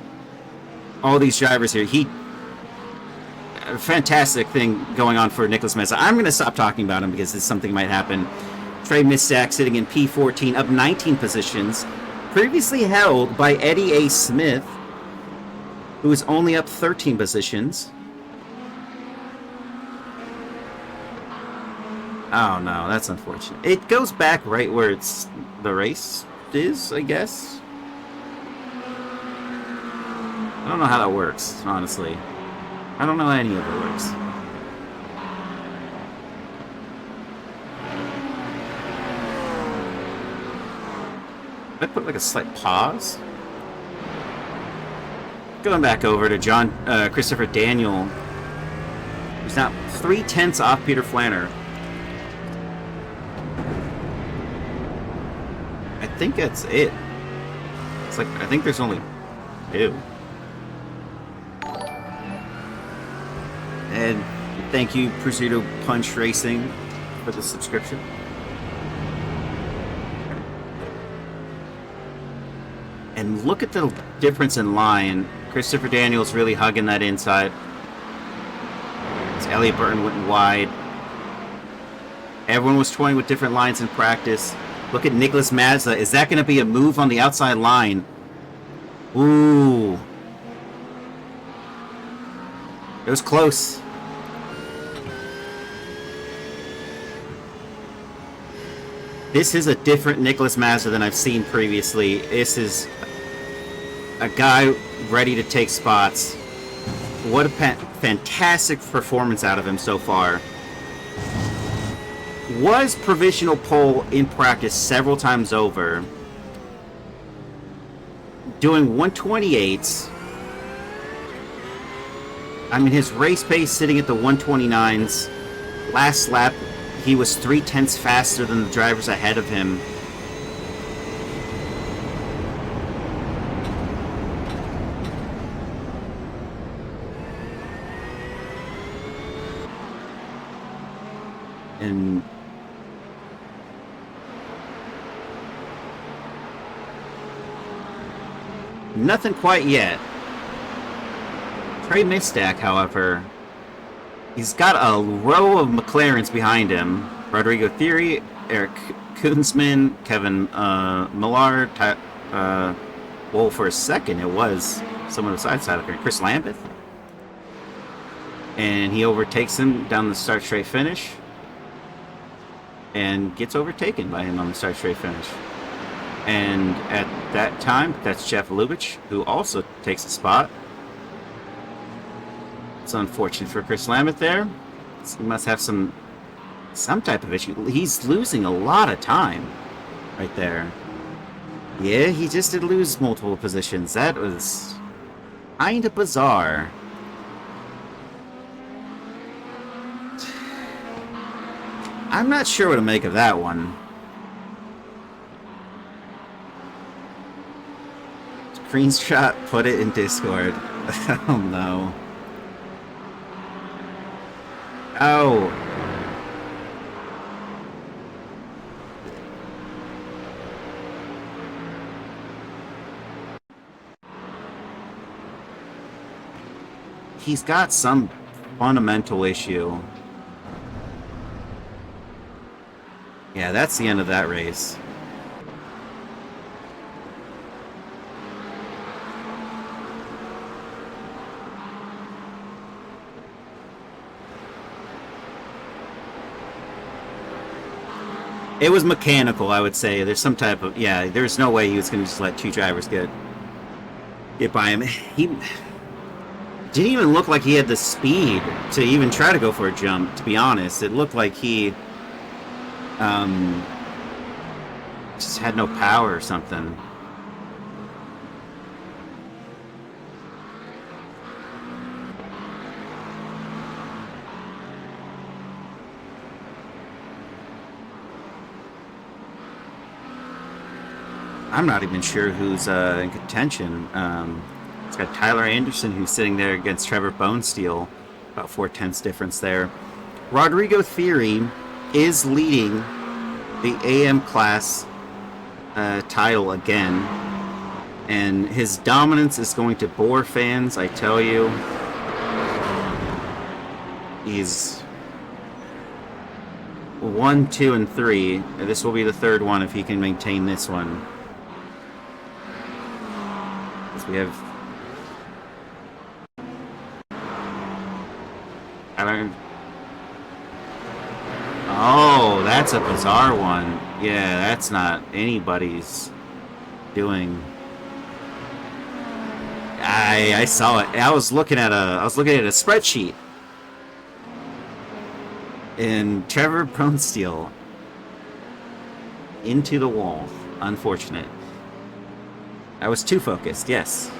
all these drivers here. A fantastic thing going on for Nicholas Mazza. I'm going to stop talking about him because something might happen. Trey Mistack sitting in P14, up 19 positions. Previously held by Eddie A. Smith, who is only up 13 positions. Oh no, that's unfortunate. It goes back right where the race is, I guess. I don't know how that works, honestly. I don't know how any of it works. I put like a slight pause. Going back over to Christopher Daniel, who's now 0.3 off Peter Flanner. I think that's it. It's like, I think there's only 2. And thank you, Prosciutto Punch Racing, for the subscription. And look at the difference in line. Christopher Daniels really hugging that inside. As Elliott Burton went wide. Everyone was toying with different lines in practice. Look at Nicholas Mazza. Is that going to be a move on the outside line? Ooh. It was close. This is a different Nicholas Mazza than I've seen previously. This is a guy ready to take spots. What a fantastic performance out of him so far. Was provisional pole in practice several times over. Doing 128s. I mean, his race pace sitting at the 129s. Last lap, he was 0.3 faster than the drivers ahead of him. And nothing quite yet. Trey Mistack, however, he's got a row of McLarens behind him. Rodrigo Thierry, Eric Kunzman, Kevin Millard. Well, for a second, it was someone beside Chris Lambeth. And he overtakes him down the start straight finish. And gets overtaken by him on the start straight finish. And at that time, that's Jeff Lubitsch, who also takes a spot. It's unfortunate for Chris Lambeth there. He must have some type of issue. He's losing a lot of time right there. Yeah, he just did lose multiple positions. That was kind of bizarre. I'm not sure what to make of that one. Screenshot, put it in Discord. Oh no. Oh. He's got some fundamental issue. Yeah, that's the end of that race. It was mechanical, I would say. There's some type of... Yeah, there's no way he was going to just let two drivers get by him. He didn't even look like he had the speed to even try to go for a jump, to be honest. It looked like he just had no power or something. I'm not even sure who's in contention. It's got Tyler Anderson, who's sitting there against Trevor Bonesteel. About 4/10 difference there. Rodrigo Theory is leading the AM class title again. And his dominance is going to bore fans, I tell you. He's 1, 2, and 3. This will be the third one if he can maintain this one. We have oh, that's a bizarre one. Yeah, that's not anybody's doing. I saw it. I was looking at a spreadsheet, and Trevor Bonesteel into the wall. Unfortunate. I was too focused, yes.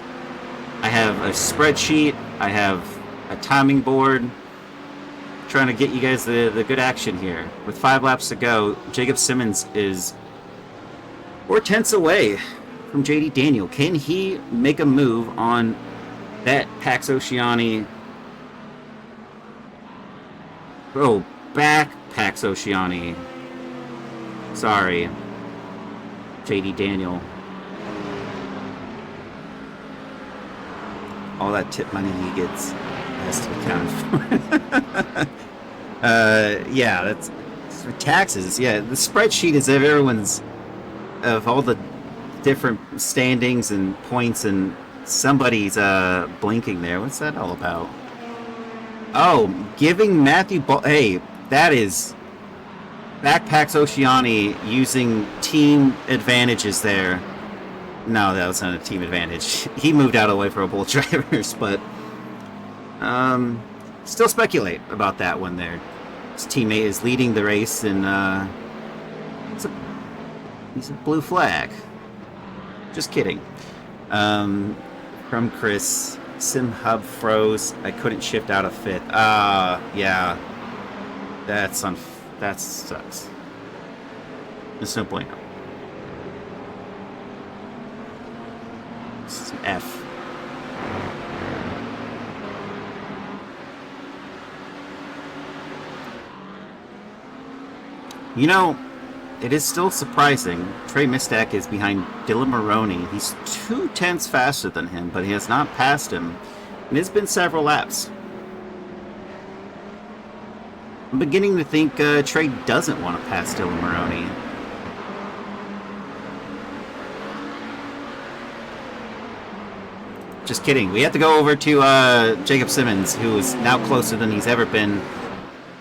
I have a spreadsheet, I have a timing board, trying to get you guys the good action here. With 5 laps to go, Jacob Simmons is 4/10 away from JD Daniel. Can he make a move on that Pax Oceani? Oh, back Pax Oceani. Sorry, JD Daniel. All that tip money he gets has to be accounted for. Yeah, that's for taxes. Yeah, the spreadsheet is of everyone's, of all the different standings and points, and somebody's blinking there. What's that all about? Oh, giving Matthew hey, that is Backpacks Oceani using team advantages there. No, that was not a team advantage. He moved out of the way for both drivers, but still speculate about that one there. His teammate is leading the race, and he's a blue flag. Just kidding. From Chris, Sim Hub froze. I couldn't shift out of fifth. Yeah, that sucks. There's no bueno. This is an F. You know, it is still surprising. Trey Mistak is behind Dylan Maroney. He's 2/10 faster than him, but he has not passed him. And it's been several laps. I'm beginning to think Trey doesn't want to pass Dylan Maroney. Just kidding. We have to go over to Jacob Simmons, who is now closer than he's ever been.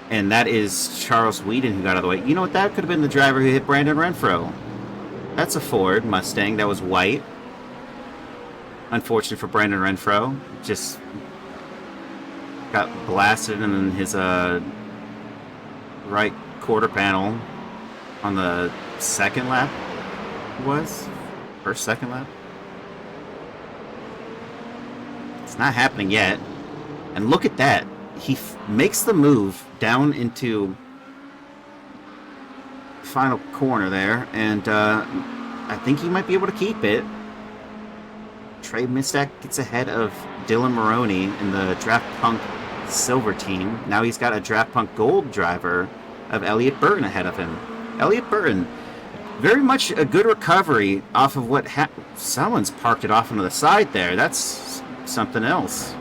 And that is Charles Whedon, who got out of the way. You know what? That could have been the driver who hit Brandon Renfro. That's a Ford Mustang. That was white. Unfortunate for Brandon Renfro. Just got blasted in his right quarter panel on the second lap. It was? Second lap? It's not happening yet. And look at that. He makes the move down into final corner there, and I think he might be able to keep it. Trey Mistak gets ahead of Dylan Maroney in the Draft Punk Silver team. Now he's got a Draft Punk Gold driver of Elliott Burton ahead of him. Elliott Burton, very much a good recovery off of what someone's parked it off onto the side there. That's something else.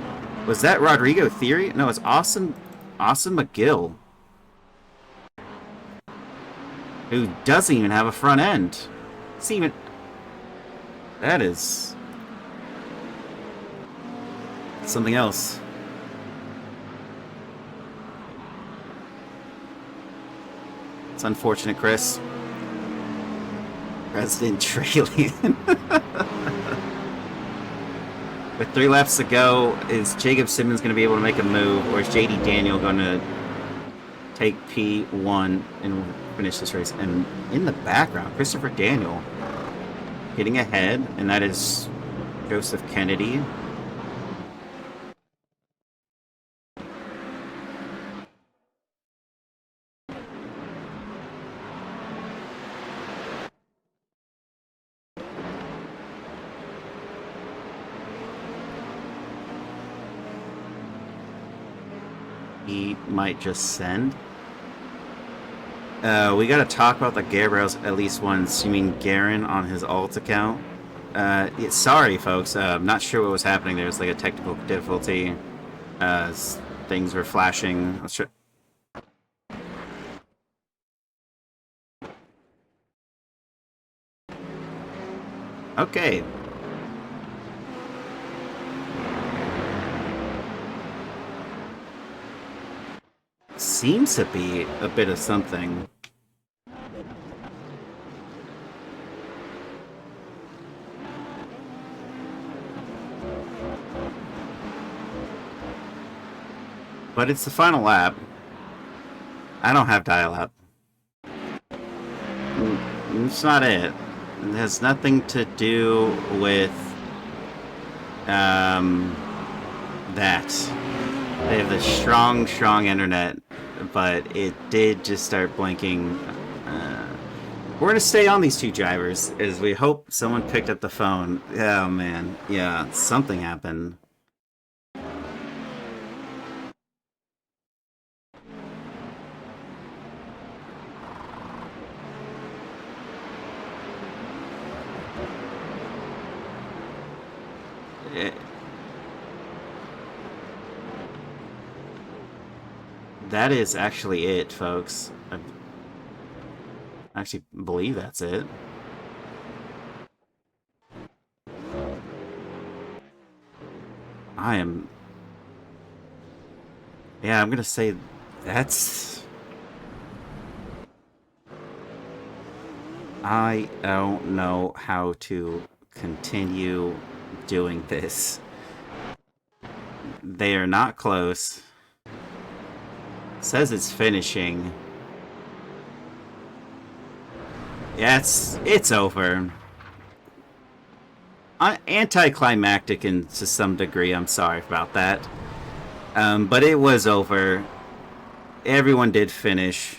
Was that Rodrigo Theory? No, it's Austin McGill, who doesn't even have a front end. That is something else. It's unfortunate, Chris. President Trailing. With 3 laps to go, is Jacob Simmons going to be able to make a move, or is JD Daniel going to take P1 and finish this race? And in the background, Christopher Daniel getting ahead, and that is Joseph Kennedy. He might just send. We gotta talk about the Gabriels at least once. You mean Garen on his alt account? Sorry, folks. I'm not sure what was happening. There was like a technical difficulty. Things were flashing. Let's try. Okay. Seems to be a bit of something. But it's the final lap. I don't have dial-up. It's not it. It has nothing to do with that. They have the strong internet, but it did just start blinking. We're going to stay on these 2 drivers as we hope someone picked up the phone. Oh, man. Yeah, something happened. That is actually it, folks. I actually believe that's it. I'm gonna say that's... I don't know how to continue doing this. They are not close. Says it's finishing. Yeah, it's over. Anticlimactic to some degree. I'm sorry about that. But it was over. Everyone did finish.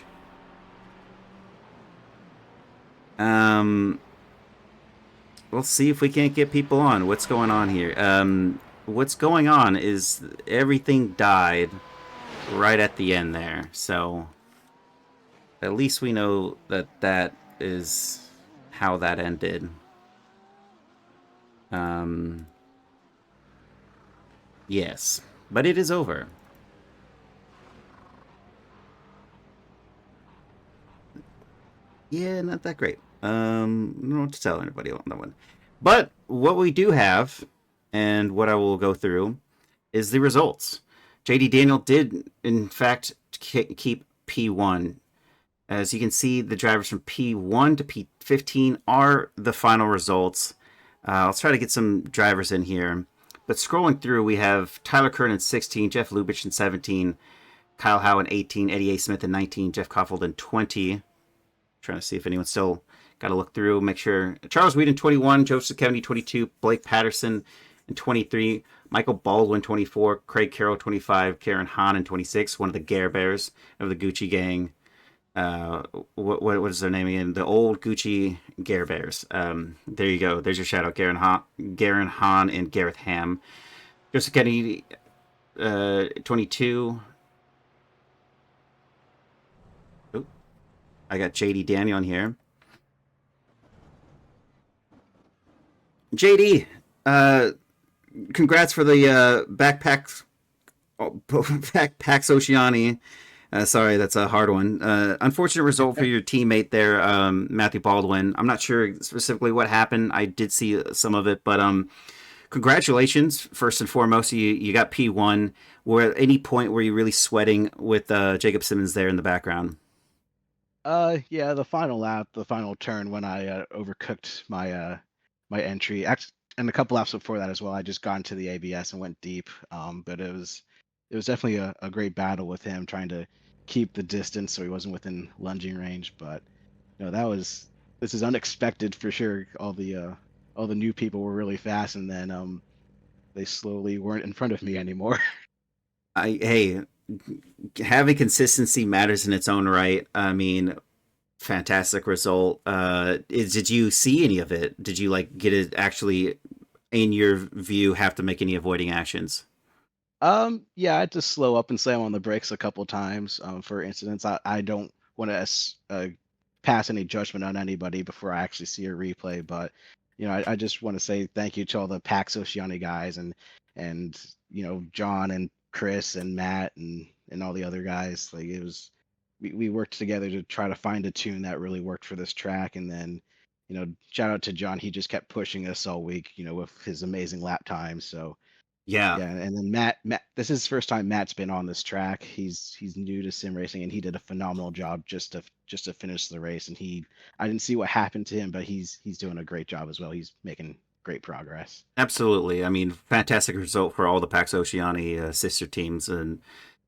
We'll see if we can't get people on. What's going on here? What's going on is everything died right at the end there. So at least we know that is how that ended. Yes, but it is over. Yeah, not that great. I don't know what to tell anybody on that one. But what we do have, and what I will go through, is the results. JD Daniel did, in fact, keep P1. As you can see, the drivers from P1 to P15 are the final results. I'll try to get some drivers in here. But scrolling through, we have Tyler Kern in 16, Jeff Lubitsch in 17, Kyle Howe in 18, Eddie A. Smith in 19, Jeff Koffold in 20. Trying to see if anyone's still got to look through, make sure. Charles Weed in 21, Joseph Kennedy 22, Blake Patterson in 23, Michael Baldwin 24, Craig Carroll 25, Karen Hahn in 26, one of the Gare Bears of the Gucci gang. what is their name again? The old Gucci Gare Bears. There you go. There's your shout out, Garen Hahn, and Gareth Ham. Joseph Kennedy, 22. Oop, I got JD Daniel in here. JD, congrats for the backpacks Oceani. Sorry, that's a hard one. Unfortunate result for your teammate there, Matthew Baldwin. I'm not sure specifically what happened. I did see some of it, but congratulations first and foremost. You got P1. Were at any point were you really sweating with Jacob Simmons there in the background? Yeah, the final lap, the final turn when I overcooked my entry. And a couple laps before that as well. I just got into the ABS and went deep. But it was definitely a great battle with him trying to keep the distance so he wasn't within lunging range. But this is unexpected for sure. All the new people were really fast, and then they slowly weren't in front of me anymore. Hey, having consistency matters in its own right. I mean, fantastic result. Did you see any of it? Did you like get it actually in your view have to make any avoiding actions? Yeah, I had to slow up and slam on the brakes a couple times for incidents. I don't want to pass any judgment on anybody before I actually see a replay, but I just want to say thank you to all the Pax Oceani guys and John and Chris and Matt and all the other guys. Like it was, we worked together to try to find a tune that really worked for this track, and then shout out to John. He just kept pushing us all week, with his amazing lap time. So. Yeah, Yeah, and then Matt, this is his first time Matt's been on this track. He's new to sim racing, and he did a phenomenal job just to finish the race. And I didn't see what happened to him, but he's doing a great job as well. He's making great progress. absolutely. I mean, fantastic result for all the Pax Oceani sister teams, and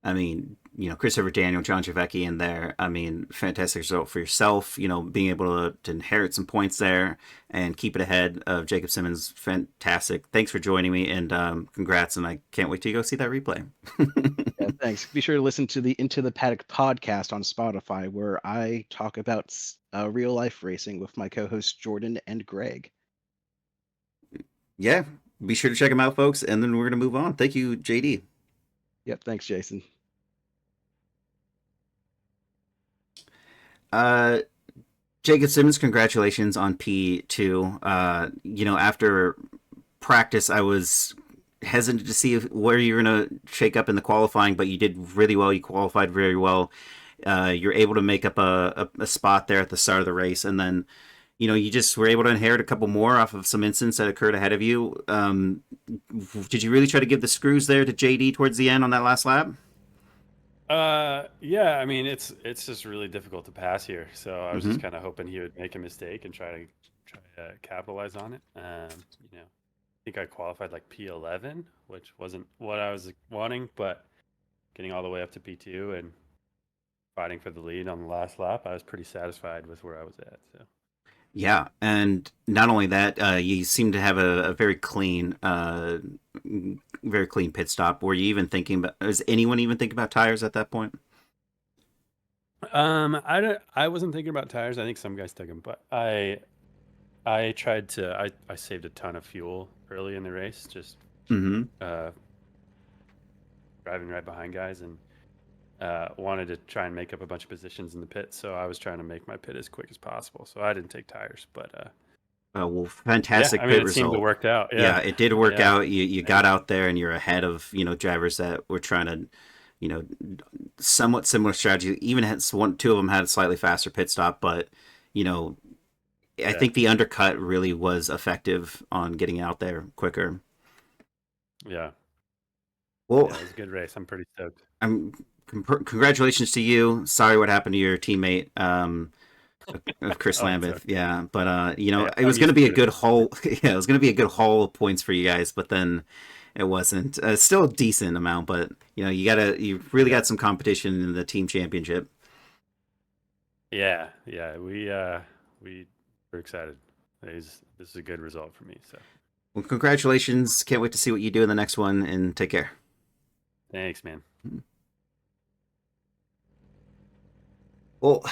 I mean, Christopher Daniel, John Javecki in there. I mean, fantastic result for yourself. Being able to inherit some points there and keep it ahead of Jacob Simmons. Fantastic. Thanks for joining me, and congrats. And I can't wait to go see that replay. Yeah, thanks. Be sure to listen to the Into the Paddock podcast on Spotify, where I talk about real life racing with my co-hosts Jordan and Greg. Yeah, be sure to check them out, folks. And then we're gonna move on. Thank you, JD. Yep, thanks, Jason. Uh, Jacob Simmons, congratulations on P2. After practice, I was hesitant to see where you're going to shake up in the qualifying, but you did really well. You qualified very well. You're able to make up a spot there at the start of the race, and then you just were able to inherit a couple more off of some incidents that occurred ahead of you. Did you really try to give the screws there to JD towards the end on that last lap? Yeah, I mean it's just really difficult to pass here. So I was Mm-hmm. just kind of hoping he would make a mistake and try to capitalize on it. I think I qualified like P11, which wasn't what I was wanting, but getting all the way up to P2 and fighting for the lead on the last lap, I was pretty satisfied with where I was at. So Yeah, and not only that, you seem to have a very clean pit stop. Were you even thinking about? Was anyone even thinking about tires at that point? I wasn't thinking about tires. I think some guys took them, but I tried to I saved a ton of fuel early in the race, just Mm-hmm. uh, driving right behind guys, and wanted to try and make up a bunch of positions in the pit. So I was trying to make my pit as quick as possible. So I didn't take tires, but Well, yeah, fantastic I mean pit it seemed to result. work out. Yeah, Yeah, it did work yeah, out. You got out there and you're ahead of drivers that were trying to you know somewhat similar strategy. Even had two of them had a slightly faster pit stop, but you know I yeah, think the undercut really was effective on getting out there quicker. yeah, Well, yeah. It was a good race. I'm pretty stoked. I'm congratulations to you. Sorry what happened to your teammate. Of Chris Oh, it's Lambeth, okay. yeah, but Yeah, it I'm was going to used be a to it. good haul. Yeah, it was going to be a good haul of points for you guys, but then it wasn't. Still a decent amount, but you really Yeah, got some competition in the team championship. yeah, yeah. We were excited. This is a good result for me. So Well, congratulations! Can't wait to see what you do in the next one, and take care. thanks, man. Well,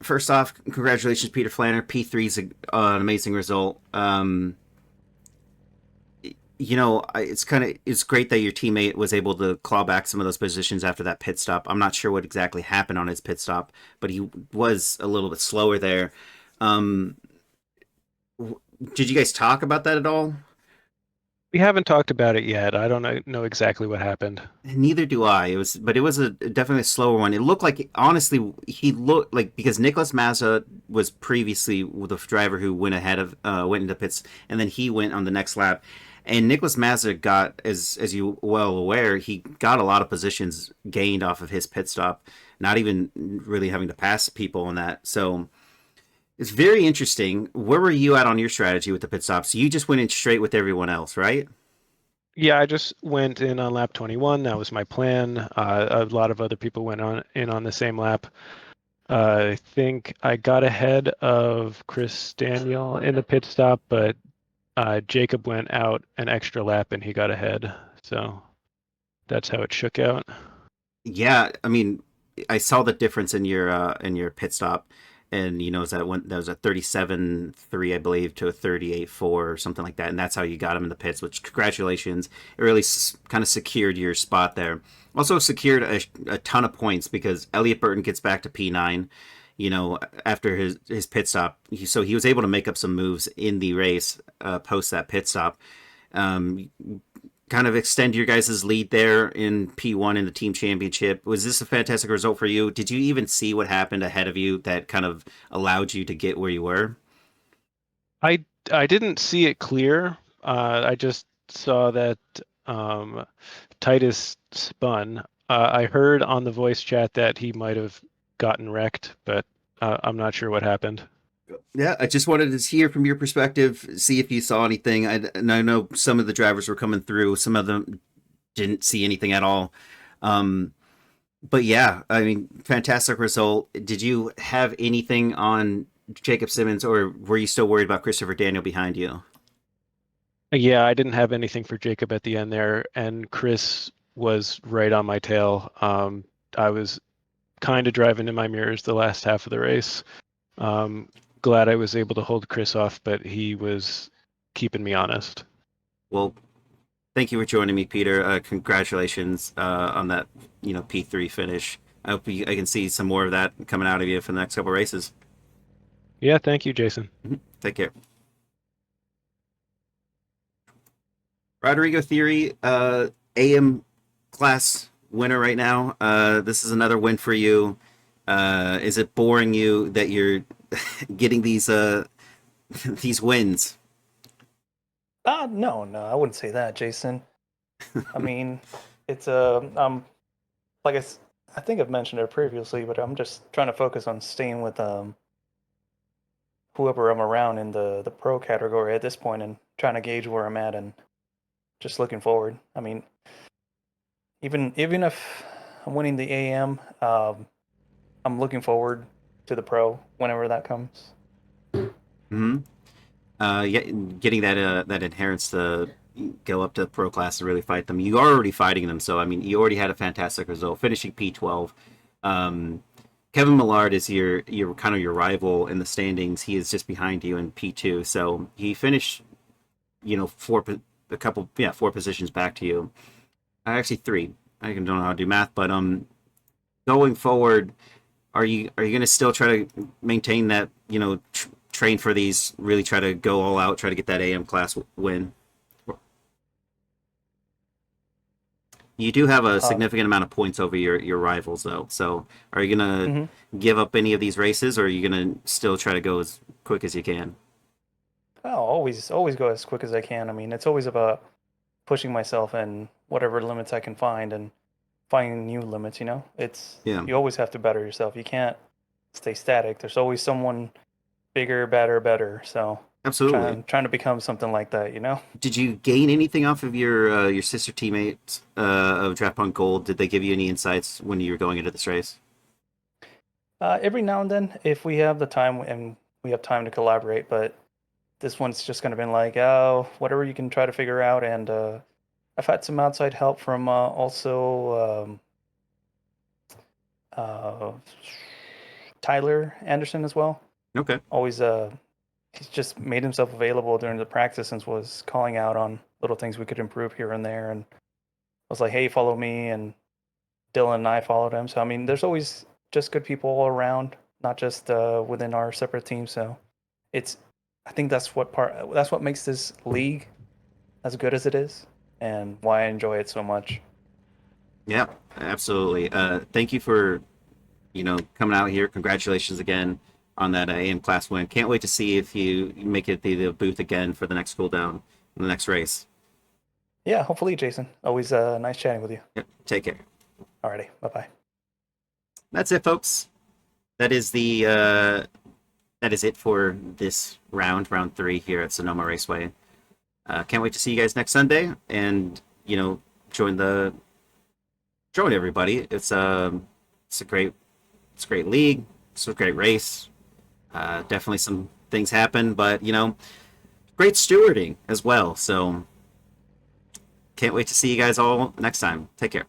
first off, congratulations, Peter Flanner. P3 is an amazing result. It's great that your teammate was able to claw back some of those positions after that pit stop. I'm not sure what exactly happened on his pit stop, but he was a little bit slower there. Um, did you guys talk about that at all? We haven't talked about it yet. I don't know exactly what happened. Neither do I. But it was definitely a slower one. It looked like, honestly, he looked like, because Nicholas Mazza was previously the driver who went into pits, and then he went on the next lap. And Nicholas Mazza got, as you well aware, he got a lot of positions gained off of his pit stop, not even really having to pass people on that. So it's very interesting. Where were you at on your strategy with the pit stops? You just went in straight with everyone else, right? Yeah, I just went in on lap 21. That was my plan. A lot of other people went on the same lap. I think I got ahead of Chris Daniel in the pit stop, but Jacob went out an extra lap and he got ahead. So that's how it shook out. Yeah, I mean, I saw the difference in your pit stop, and that was a 37.3, I believe, to a 38.4 or something like that, and that's how you got him in the pits. Which, congratulations! It really kind of secured your spot there. Also secured a ton of points because Elliot Burton gets back to P9. After his pit stop, so he was able to make up some moves in the race post that pit stop. Um, Kind of extend your guys' lead there in P1 in the team championship. Was this a fantastic result for you? Did you even see what happened ahead of you that kind of allowed you to get where you were? I I didn't see it clear. I just saw that um, Titus spun. I heard on the voice chat that he might have gotten wrecked, but I'm not sure what happened. Yeah, I just wanted to hear from your perspective, see if you saw anything. And I know some of the drivers were coming through, some of them didn't see anything at all. Um, but yeah, I mean, fantastic result. Did you have anything on Jacob Simmons, or were you still worried about Christopher Daniel behind you? Yeah, I didn't have anything for Jacob at the end there, and Chris was right on my tail. I was kind of driving in my mirrors the last half of the race. Um, Glad I was able to hold Chris off, but he was keeping me honest. Well, thank you for joining me, Peter. Congratulations on that, P3 finish. I can see some more of that coming out of you for the next couple races. Yeah, thank you, Jason. Take care. Rodrigo Theory, AM class winner right now. This is another win for you. Is it boring you that you're getting these these wins? No, no, I wouldn't say that, Jason. I mean, it's like I think I've mentioned it previously, but I'm just trying to focus on staying with whoever I'm around in the pro category at this point, and trying to gauge where I'm at, and just looking forward. I mean, even if I'm winning the AM, I'm looking forward to the pro whenever that comes. Hmm. Yeah, getting that inherence to go up to pro class to really fight them. You are already fighting them, so I mean, you already had a fantastic result, finishing P12. Um, Kevin Millard is your kind of your rival in the standings. He is just behind you in P2, so he finished, four positions back to you. Actually, three. I don't know how to do math, but going forward, are you going to still try to maintain that, train for these, really try to go all out, try to get that AM class win? You do have a Um, significant amount of points over your rivals, though. So, are you gonna mhm. give up any of these races, or are you gonna still try to go as quick as you can? I'll always go as quick as I can. I mean, it's always about pushing myself and whatever limits I can find, and finding new limits. It's Yeah, you always have to better yourself. You can't stay static. There's always someone bigger, better, better. So absolutely. trying to become something like that. Did you gain anything off of your sister teammates of Draft Punk Gold? Did they give you any insights when you were going into this race? Every now and then, if we have the time and we have time to collaborate, but this one's just kind of been like, oh, whatever you can try to figure out. And I've had some outside help from also uh, Tyler Anderson as well. Okay. Always he's just made himself available during the practice and was calling out on little things we could improve here and there. And I was like, hey, follow me. And Dylan and I followed him. So, I mean, there's always just good people all around, not just within our separate teams. So I think that's what makes this league as good as it is and why I enjoy it so much. Yeah, absolutely. Thank you for, coming out here. Congratulations again on that AM class win. Can't wait to see if you make it the booth again for the next cool down, the next race. Yeah, hopefully, Jason. Always nice chatting with you. Yep. Take care. Alrighty, bye-bye. That's it, folks. That is it for this round 3 here at Sonoma Raceway. Can't wait to see you guys next Sunday, and join everybody. It's a great league. It's a great race. Definitely some things happen, but great stewarding as well. So can't wait to see you guys all next time. Take care.